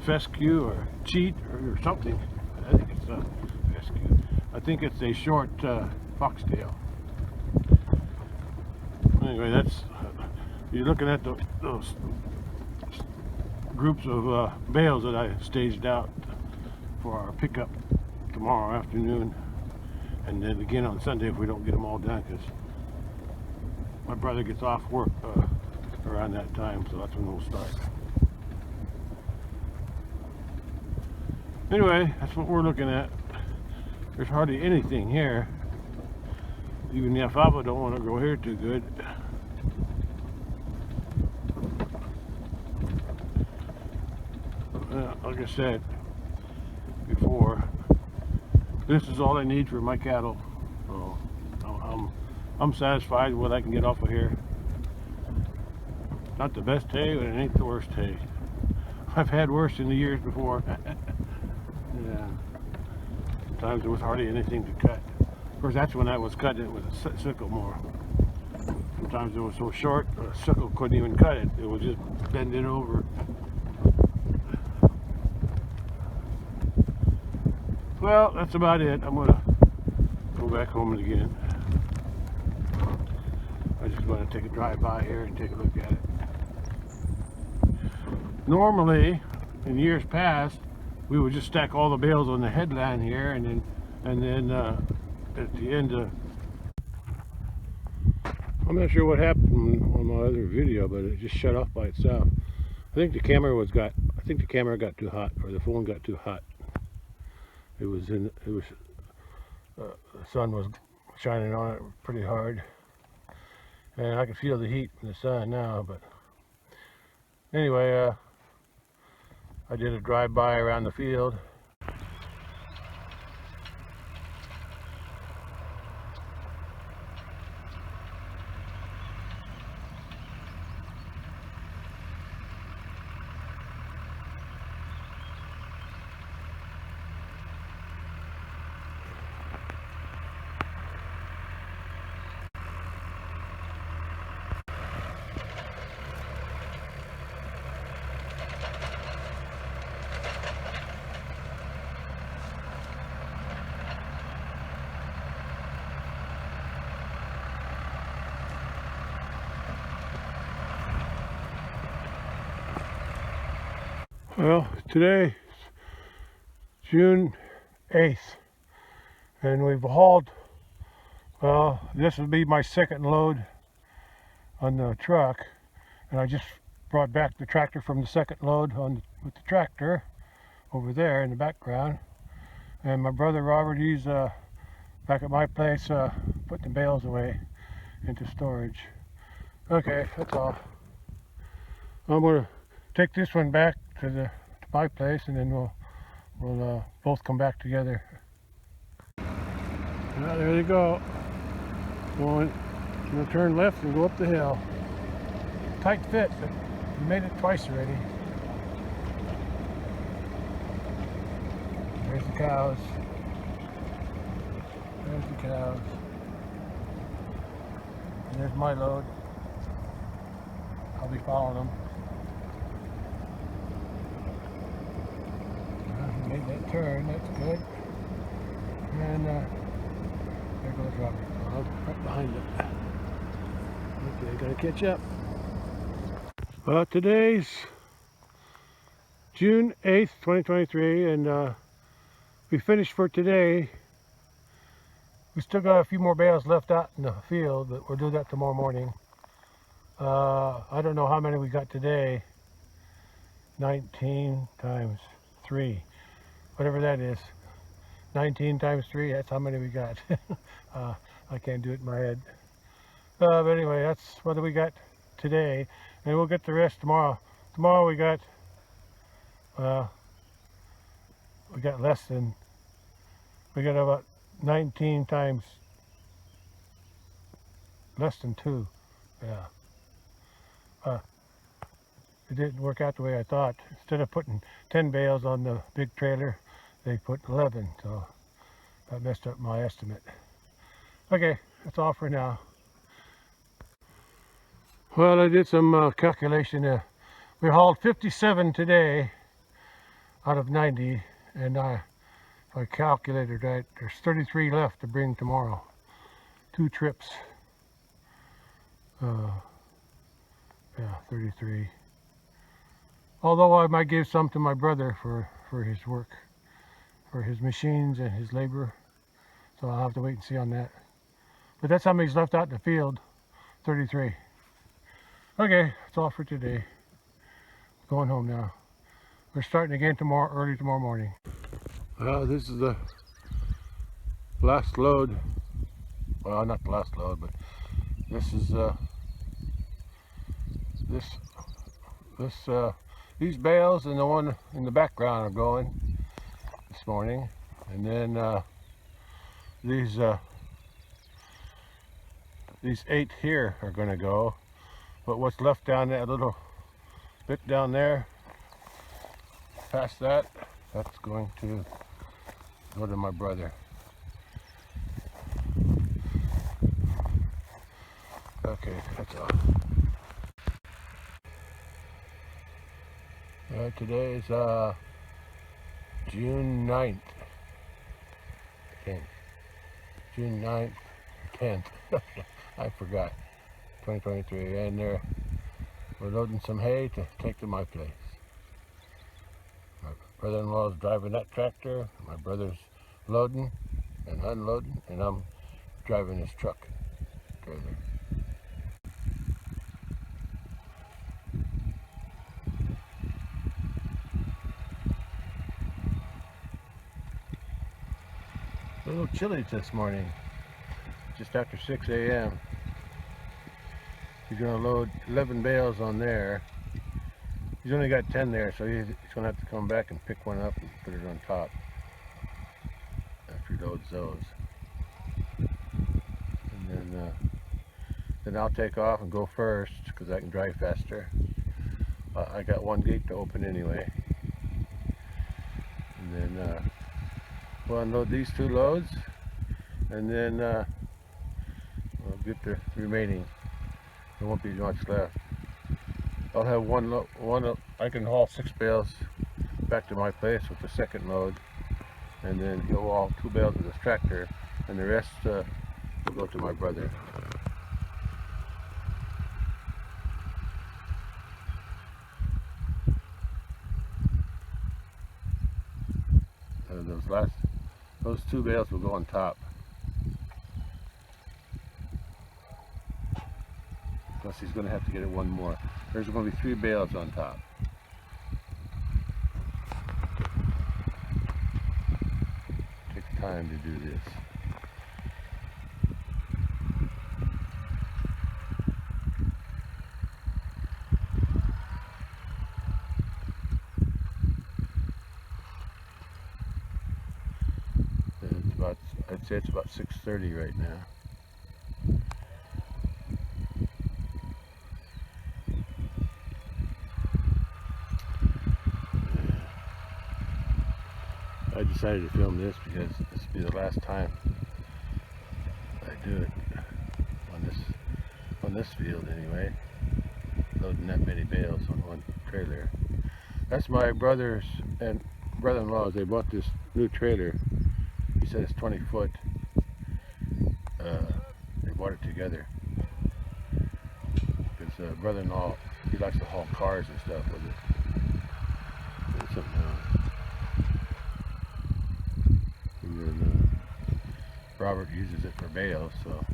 fescue or cheat or something. I think it's a fescue. I think it's a short foxtail. Anyway, you're looking at those groups of bales that I staged out for our pickup tomorrow afternoon, and then again on Sunday if we don't get them all done, because my brother gets off work around that time, so that's when we'll start. Anyway, that's what we're looking at. There's hardly anything here. Even the alfalfa don't want to grow here too good. Like I said before, this is all I need for my cattle. So I'm satisfied with what I can get off of here. Not the best hay, but it ain't the worst hay. I've had worse in the years before. Yeah. Sometimes there was hardly anything to cut. Of course, that's when I was cutting it with a sickle more. Sometimes it was so short, a sickle couldn't even cut it. It was just bending over. Well, that's about it. I'm gonna go back home again. I just want to take a drive by here and take a look at it. Normally, in years past, we would just stack all the bales on the headland here, and then at the end of, I'm not sure what happened on my other video, but it just shut off by itself. I think the camera got too hot, or the phone got too hot. The sun was shining on it pretty hard, and I could feel the heat from the sun now. But anyway, I did a drive-by around the field. Well, today, June 8th, and we've hauled, well, this will be my second load on the truck, and I just brought back the tractor from the second load with the tractor over there in the background. And my brother Robert, he's back at my place putting the bales away into storage. Okay, that's all. I'm going to take this one back to my place, and then we'll both come back together. Well, there you go. I'm gonna turn left and go up the hill. Tight fit, but we made it twice already. There's the cows. There's the cows. And there's my load. I'll be following them. Made that turn, that's good. And there goes Robert. Right behind it. Okay, gotta catch up. Well, today's June 8th, 2023, and we finished for today. We still got a few more bales left out in the field, but we'll do that tomorrow morning. I don't know how many we got today. 19 times 3. Whatever that is. 19 times 3, that's how many we got. I can't do it in my head. But anyway, that's what we got today. And we'll get the rest tomorrow. Tomorrow we got about 19 times less than 2. Yeah. It didn't work out the way I thought. Instead of putting 10 bales on the big trailer, they put 11, so that messed up my estimate. Okay, that's all for now. Well, I did some calculation. We hauled 57 today out of 90, and if I calculated right, there's 33 left to bring tomorrow. 2 trips. Yeah, 33. Although I might give some to my brother for his work, for his machines and his labor. So I'll have to wait and see on that. But that's how many's left out in the field, 33. Okay, that's all for today. Going home now. We're starting again early tomorrow morning. Well, this is the last load. Well, not the last load, but this is these bales and the one in the background are going this morning, and then these 8 here are going to go, but what's left down that little bit down there, past that, that's going to go to my brother. Okay, that's all. Today is June 9th. I think. June 9th, 10th. I forgot. 2023. And we're loading some hay to take to my place. My brother-in-law is driving that tractor. My brother's loading and unloading, and I'm driving his truck trailer. A little chilly this morning, just after 6 a.m. He's going to load 11 bales on there. He's only got 10 there, so he's going to have to come back and pick one up and put it on top after he loads those. And then I'll take off and go first because I can drive faster. I got one gate to open anyway. And then we'll unload these 2 loads, and then we'll get the remaining. There won't be much left. I'll have one. I can haul 6 bales back to my place with the second load, and then he'll haul 2 bales with his tractor, and the rest will go to my brother. And those 2 bales will go on top. Plus he's going to have to get it one more. There's going to be 3 bales on top. Takes time to do this. I'd say it's about 6:30 right now. I decided to film this because this will be the last time I do it on this field anyway. Loading that many bales on one trailer. That's my brother's and brother-in-law's. They bought this new trailer. He said it's 20 foot. They bought it together. Because brother-in-law, he likes to haul cars and stuff with it. And something else. And then Robert uses it for bales, so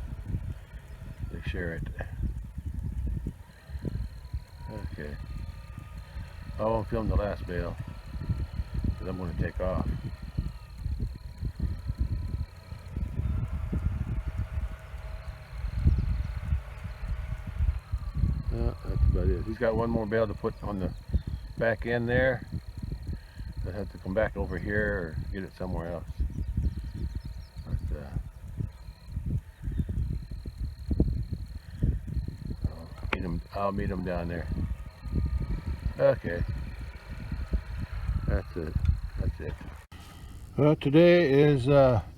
they share it. Okay. I won't film the last bale because I'm going to take off. That's about it. He's got one more bale to put on the back end there. I'll have to come back over here or get it somewhere else. But I'll meet him down there. Okay. That's it. That's it. Well, today is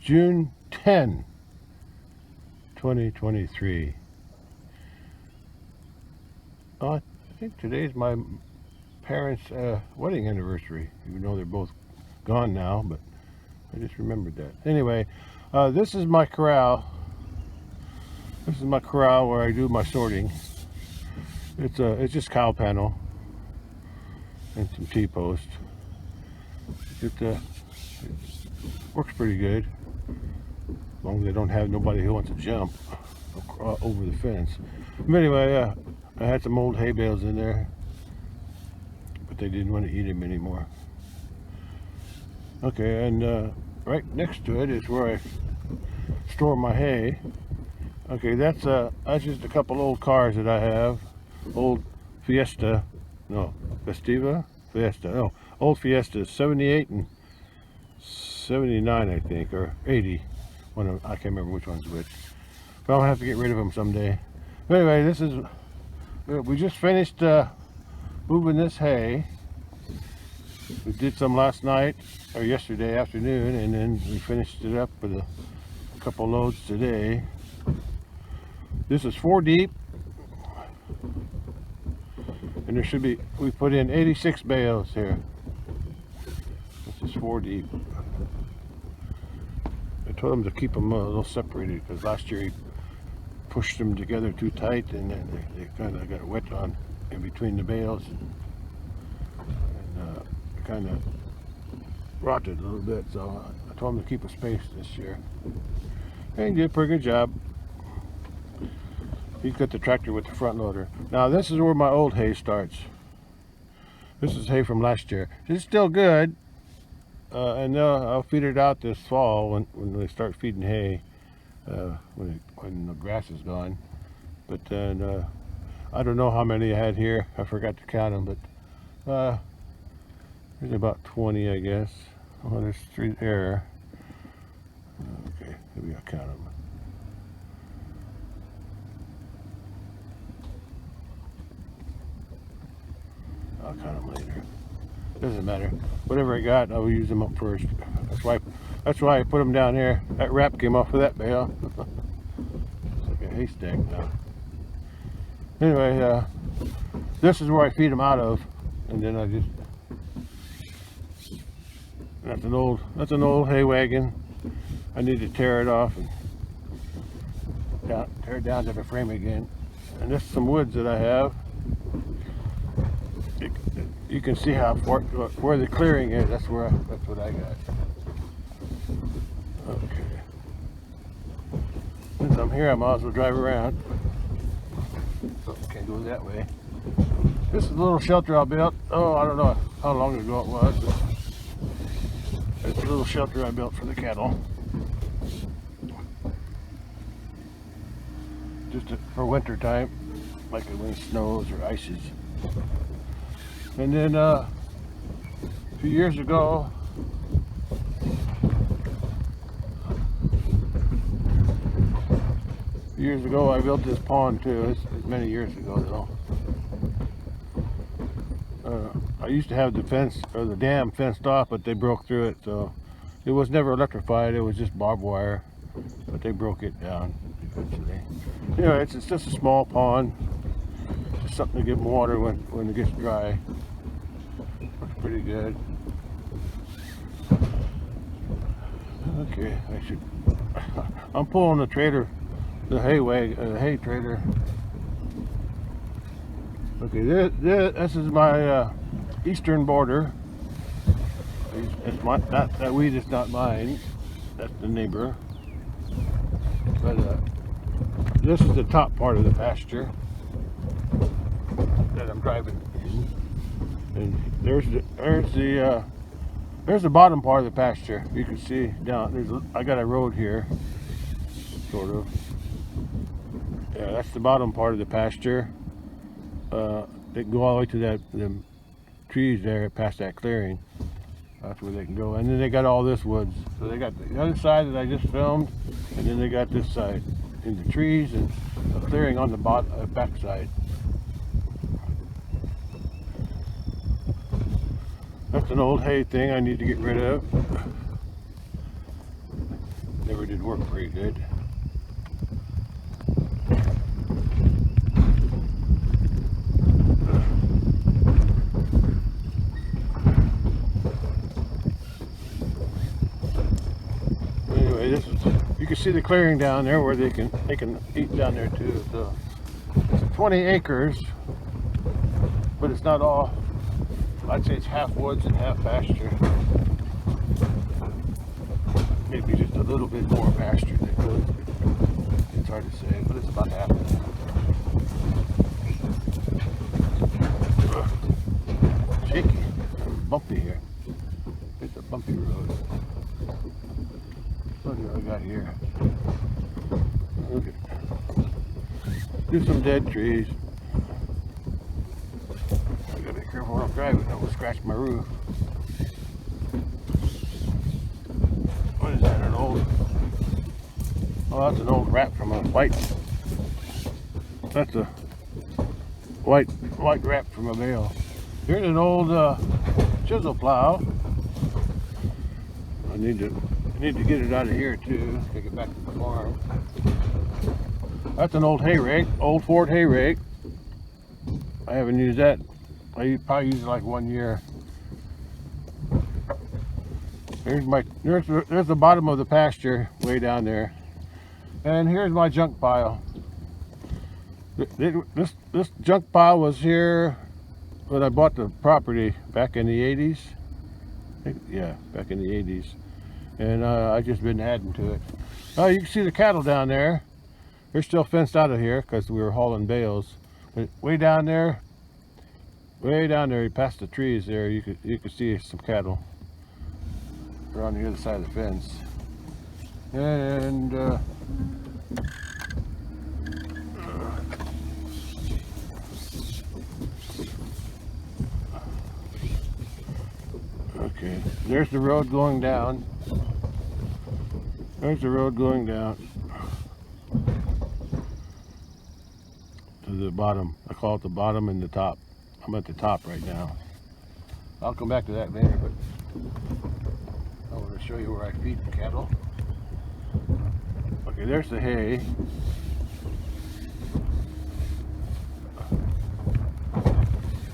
June 10, 2023. I think today's my parents' wedding anniversary, even though they're both gone now, but I just remembered that. Anyway, this is my corral. This is my corral where I do my sorting. It's just cow panel and some T-post. It works pretty good, as long as they don't have nobody who wants to jump over the fence. But anyway, I had some old hay bales in there, but they didn't want to eat them anymore. Okay, and right next to it is where I store my hay. Okay, that's just a couple old cars that I have. Old Fiesta, no, Festiva? Fiesta, no, old Fiesta, 78 and 79 I think, or 80. I can't remember which one's which. But I'll have to get rid of them someday. But anyway, this is, we just finished moving this hay. We did some last night or yesterday afternoon, and then we finished it up with a couple loads today. This is 4 deep, and there should be, we put in 86 bales here. This is 4 deep. I told him to keep them a little separated because last year he pushed them together too tight, and then they kind of got wet on in between the bales, and kind of rotted a little bit. So I told him to keep a space this year, and he did a pretty good job. He's got the tractor with the front loader. Now this is where my old hay starts. This is hay from last year. It's still good, and I'll feed it out this fall when they start feeding hay, when the grass is gone. But then I don't know how many I had here. I forgot to count them, but there's about 20, I guess. Oh, there's 3 there. Okay, maybe I'll count them. I'll count them later. Doesn't matter. Whatever I got, I'll use them up first. That's why I put them down here. That wrap came off of that bale. It's like a haystack now. Anyway, this is where I feed them out of, and then I just. That's an old hay wagon. I need to tear it off and tear it down to the frame again. And this is some woods that I have. You can see how where the clearing is. That's what I got. Okay. Since I'm here, I might as well drive around. Oh, can't go that way. This is a little shelter I built. Oh, I don't know how long ago it was, but it's a little shelter I built for the cattle. Just for winter time, like when it snows or ices. And then a few years ago, I built this pond too. It's many years ago though. I used to have the fence or the dam fenced off, but they broke through it, so it was never electrified. It was just barbed wire, but they broke it down eventually. Anyway, it's just a small pond, just something to get water when it gets dry. Looks pretty good. Okay, I'm pulling the trailer, the hay trailer. Okay, this is my eastern border. That weed is not mine. That's the neighbor. But this is the top part of the pasture that I'm driving in. And there's the bottom part of the pasture. You can see down. I got a road here, sort of. Yeah, that's the bottom part of the pasture. They can go all the way to them trees there past that clearing. That's where they can go. And then they got all this woods. So they got the other side that I just filmed, and then they got this side in the trees and a clearing on the back side. That's an old hay thing I need to get rid of. Never did work very good. You can see the clearing down there where they can eat down there too. So it's 20 acres, but it's not all. I'd say it's half woods and half pasture. Maybe just a little bit more pasture than woods. It's hard to say, but it's about half of that. Shaky, bumpy here. It's a bumpy road. Look at what I got here. Look at there's some dead trees. I gotta be careful when I'm driving, I will scratch my roof. What is that, an old Oh, that's an old wrap from a white. That's a white wrap from a bale. Here's an old chisel plow. I need to get it out of here too. Take it back to the farm. That's an old hay rake, old Ford hay rake. I haven't used that. I probably used it like 1 year. There's the bottom of the pasture way down there, and here's my junk pile. This junk pile was here when I bought the property back in the 80s. Yeah, back in the 80s, and I've just been adding to it. Oh, you can see the cattle down there. They're still fenced out of here because we were hauling bales. But way down there, past the trees there, you could see some cattle. They're on the other side of the fence. And okay, there's the road going down. There's the road going down to the bottom. I call it the bottom and the top. I'm at the top right now. I'll come back to that later, but I want to show you where I feed the cattle. Okay, there's the hay.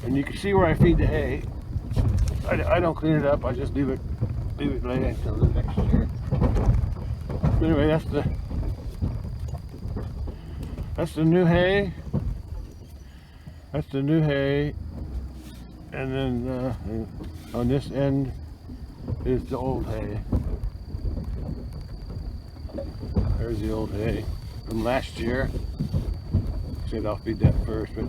And you can see where I feed the hay. I don't clean it up, I just leave it lay until the next year. Anyway, that's the new hay. That's the new hay. And then on this end is the old hay. There's the old hay from last year. Said I'll feed that first, but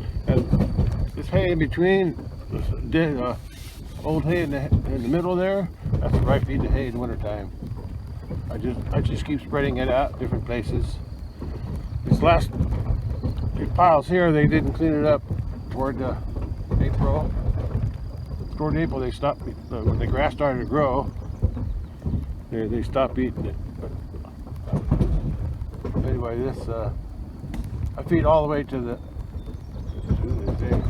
this hay in between, this old hay in the middle there, that's where I feed the hay in the wintertime. I just keep spreading it out different places. These piles here, they didn't clean it up toward April. Toward April, they stopped when the grass started to grow. They stopped eating it. But anyway, this I feed all the way to the thing.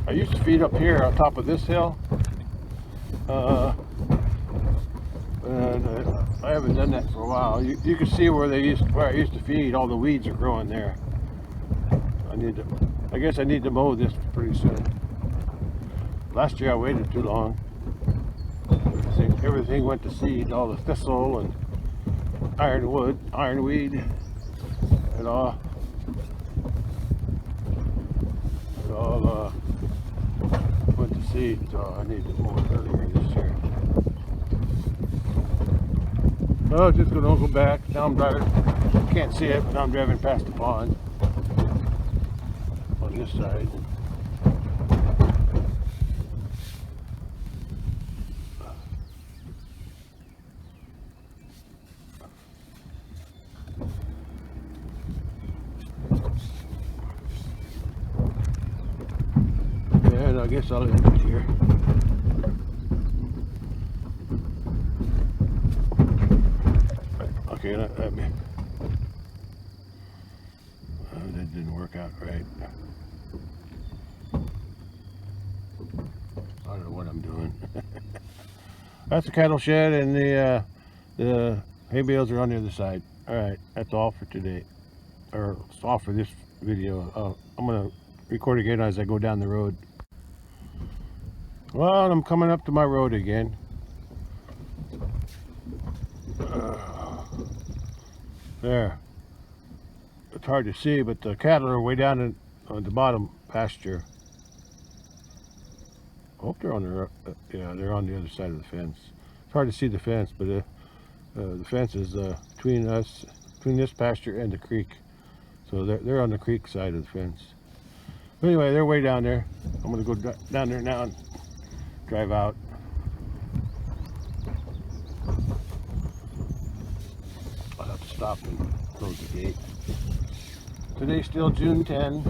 I used to feed up here on top of this hill. And I haven't done that for a while. You can see where I used to feed. All the weeds are growing there. I guess I need to mow this pretty soon. Last year I waited too long. Everything went to seed. All the thistle and ironweed, and all went to seed. So I need to mow it earlier this year. Oh, just gonna go back. Now I'm driving. Can't see it, but now I'm driving past the pond on this side. And I guess I'll end it here. Okay, that didn't work out right. I don't know what I'm doing. That's the cattle shed, and the hay bales are on the other side. All right, that's all for today, or it's all for this video. I'm gonna record again as I go down the road. Well, I'm coming up to my road again. There. It's hard to see, but the cattle are way down on the bottom pasture. I hope they're on yeah, they're on the other side of the fence. It's hard to see the fence, but the fence is between this pasture and the creek. So they're on the creek side of the fence. But anyway, they're way down there. I'm gonna go down there now and drive out. I'll have to stop and close the gate. Today's still June 10.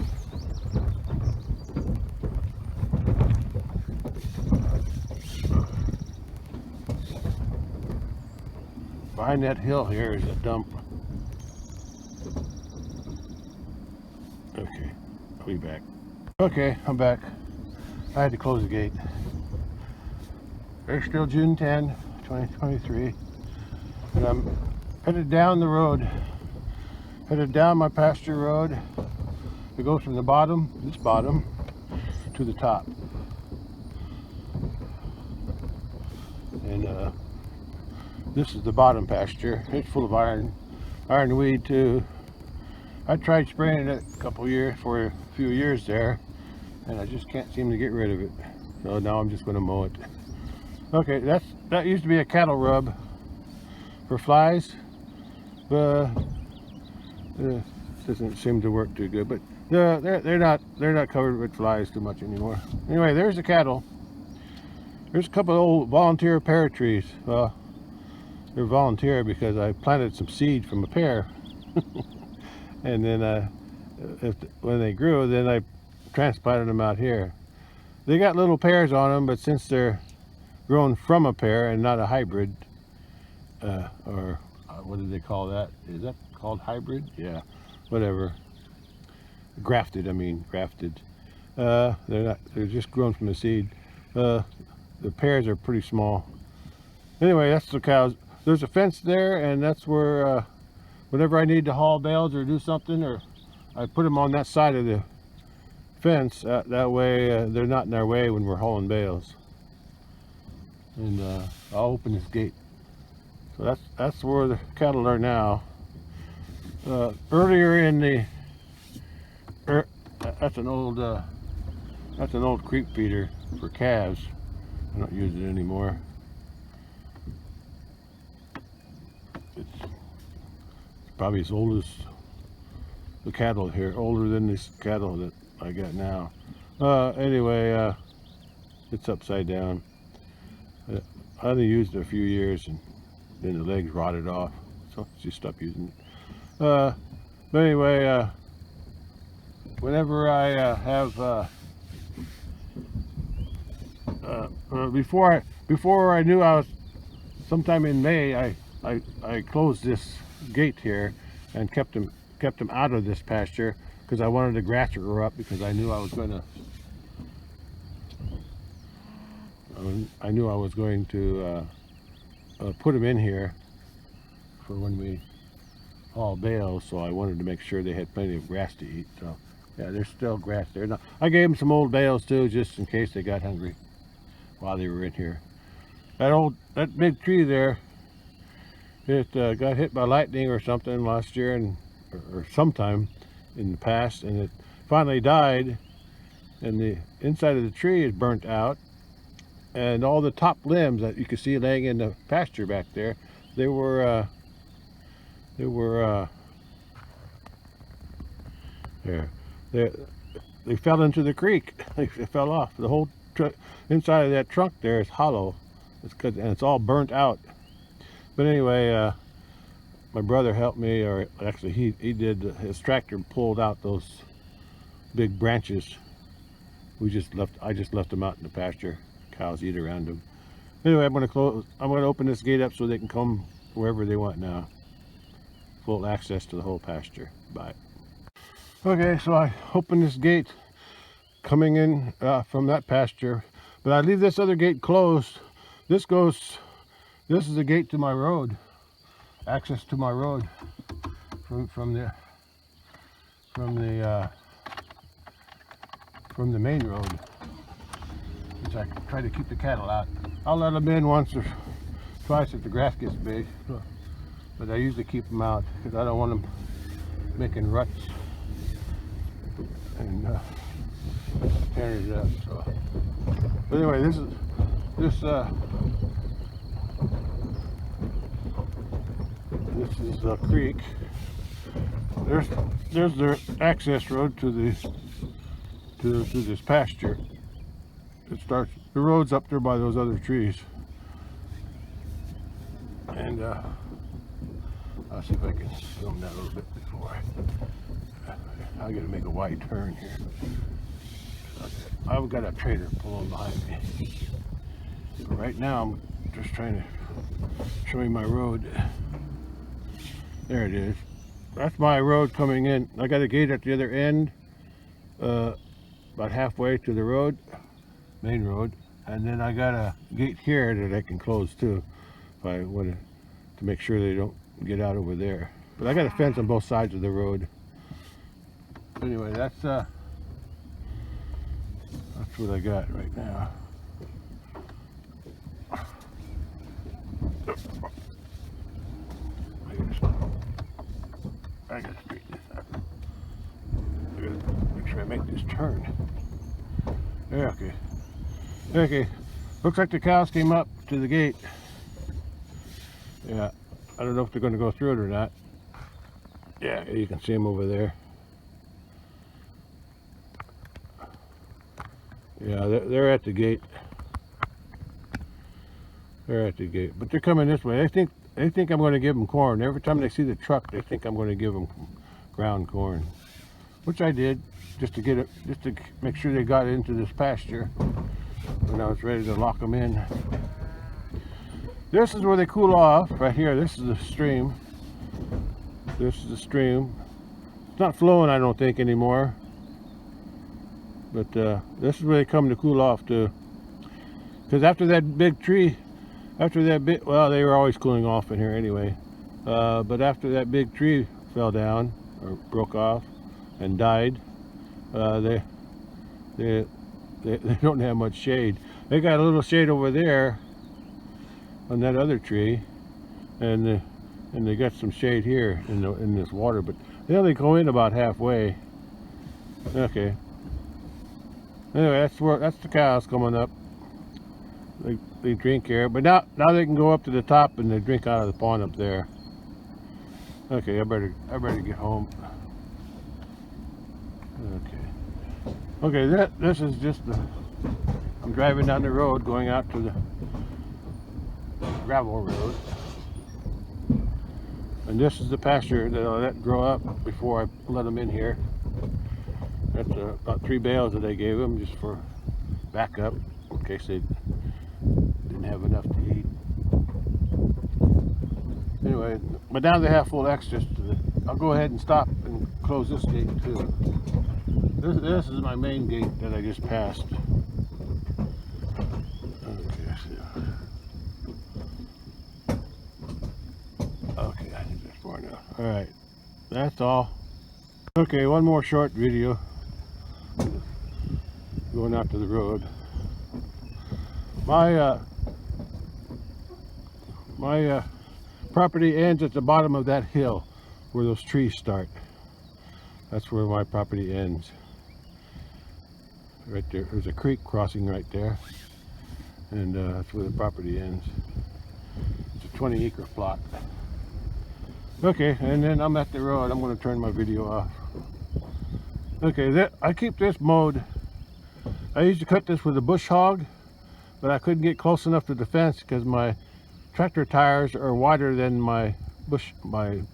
behind that hill here is a dump. Okay, I'll be back. Okay, I'm back. I had to close the gate. It's still June 10, 2023, and I'm headed down the road, headed down my pasture road. It goes from the bottom, this bottom, to the top. And this is the bottom pasture. It's full of ironweed too. I tried spraying it for a few years there, and I just can't seem to get rid of it. So now I'm just going to mow it. Okay, that used to be a cattle rub for flies, but doesn't seem to work too good. But they're not covered with flies too much anymore. Anyway, there's the cattle. There's a couple of old volunteer pear trees. Well, they're volunteer because I planted some seed from a pear, and then when they grew, then I transplanted them out here. They got little pears on them, but since they're grown from a pear and not a hybrid, or what do they call that? Is that called hybrid? Yeah, whatever. Grafted, I mean grafted. They're not. They're just grown from the seed. The pears are pretty small. Anyway, that's the cows. There's a fence there, and that's where whenever I need to haul bales or do something, or I put them on that side of the fence. That way they're not in our way when we're hauling bales. And I'll open this gate. So that's where the cattle are now. Earlier in the that's an old creep feeder for calves. I don't use it anymore. It's probably as old as the cattle here, older than this cattle that I got now. Anyway, it's upside down. I only used it a few years, and then the legs rotted off, so I just stopped using it. But anyway, whenever I have before I knew I was, sometime in May, I closed this gate here and kept them out of this pasture because I wanted the grass to grow up, because I knew I was going to put them in here for when we haul bales, so I wanted to make sure they had plenty of grass to eat. So yeah, there's still grass there. Now, I gave them some old bales too, just in case they got hungry while they were in here. That big tree there, it got hit by lightning or something last year, or sometime in the past, and it finally died, and the inside of the tree is burnt out, and all the top limbs that you can see laying in the pasture back there, they fell into the creek. They fell off. The whole inside of that trunk there is hollow. And it's all burnt out. But anyway, my brother helped me, or actually he did. His tractor pulled out those big branches. I just left them out in the pasture. Cows eat around them. Anyway, I'm going to open this gate up so they can come wherever they want now. Full access to the whole pasture. Bye. Okay, so I open this gate coming in from that pasture, but I leave this other gate closed. This is the gate to my road, access to my road from the main road, which I try to keep the cattle out. I'll let them in once or twice if the grass gets big, but I usually keep them out because I don't want them making ruts and tearing it up. So, but anyway, this is the creek. There's their access road to this pasture. The road's up there by those other trees, and I'll see if I can film that a little bit before I gotta make a wide turn here. I've got a trailer pulling behind me. But right now I'm just trying to show you my road. There it is. That's my road coming in. I got a gate at the other end, about halfway to the road, main road, and then I got a gate here that I can close too if I want to make sure they don't get out over there. But I got a fence on both sides of the road. Anyway, that's what I got right now. I gotta straighten this up. I gotta make sure I make this turn. Yeah, okay. Okay. Looks like the cows came up to the gate. Yeah. I don't know if they're going to go through it or not. Yeah, you can see them over there. Yeah, they're at the gate. They're at the gate, but they're coming this way. They think I'm going to give them corn. Every time they see the truck, they think I'm going to give them ground corn, which I did, just to make sure they got into this pasture when I was ready to lock them in. This is where they cool off, right here. This is the stream. This is the stream. It's not flowing, I don't think, anymore. But this is where they come to cool off too. Because after that big tree, well, they were always cooling off in here anyway. But after that big tree fell down, or broke off, and died, they don't have much shade. They got a little shade over there on that other tree, and they got some shade here in this water, but they only go in about halfway. Okay. Anyway, that's the cows coming up. They drink here, but now they can go up to the top and they drink out of the pond up there. Okay, I better get home. Okay, this is just I'm driving down the road going out to the gravel road, and this is the pasture that I let grow up before I let them in here. That's about 3 bales that I gave them just for backup in case they didn't have enough to eat. Anyway, but now they have full access to the. I'll go ahead and stop and close this gate too. This is my main gate that I just passed. Okay, I think that's far enough. All right, that's all. Okay, one more short video. Going out to the road. My property ends at the bottom of that hill where those trees start. That's where my property ends. Right there, there's a creek crossing right there, and that's where the property ends. It's a 20-acre plot. Okay, and then I'm at the road. I'm going to turn my video off. Okay, I keep this mowed. I used to cut this with a bush hog, but I couldn't get close enough to the fence because my tractor tires are wider than my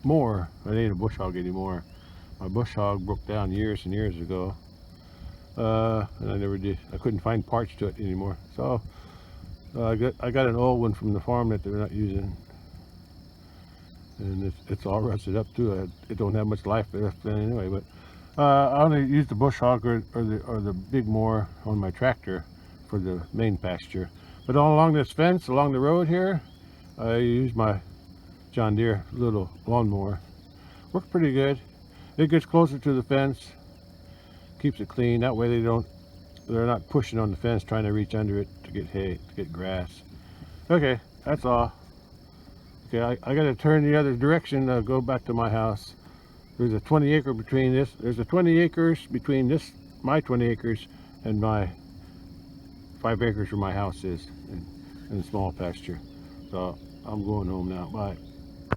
mower. I ain't a bush hog anymore. My bush hog broke down years and years ago, and I never did. I couldn't find parts to it anymore. So I got an old one from the farm that they're not using, and it's all rusted up too. It don't have much life left anyway. But I only use the bush hog or the big mower on my tractor for the main pasture. But all along this fence, along the road here, I use my John Deere little lawnmower. Works pretty good. It gets closer to the fence, keeps it clean. That way they're not pushing on the fence trying to reach under it to get hay, to get grass. Okay, that's all. Okay, I got to turn the other direction to go back to my house. There's a 20 acre between this. There's a 20 acres between this, my 20 acres, and my 5 acres where my house is, in a small pasture. So I'm going home now. Bye.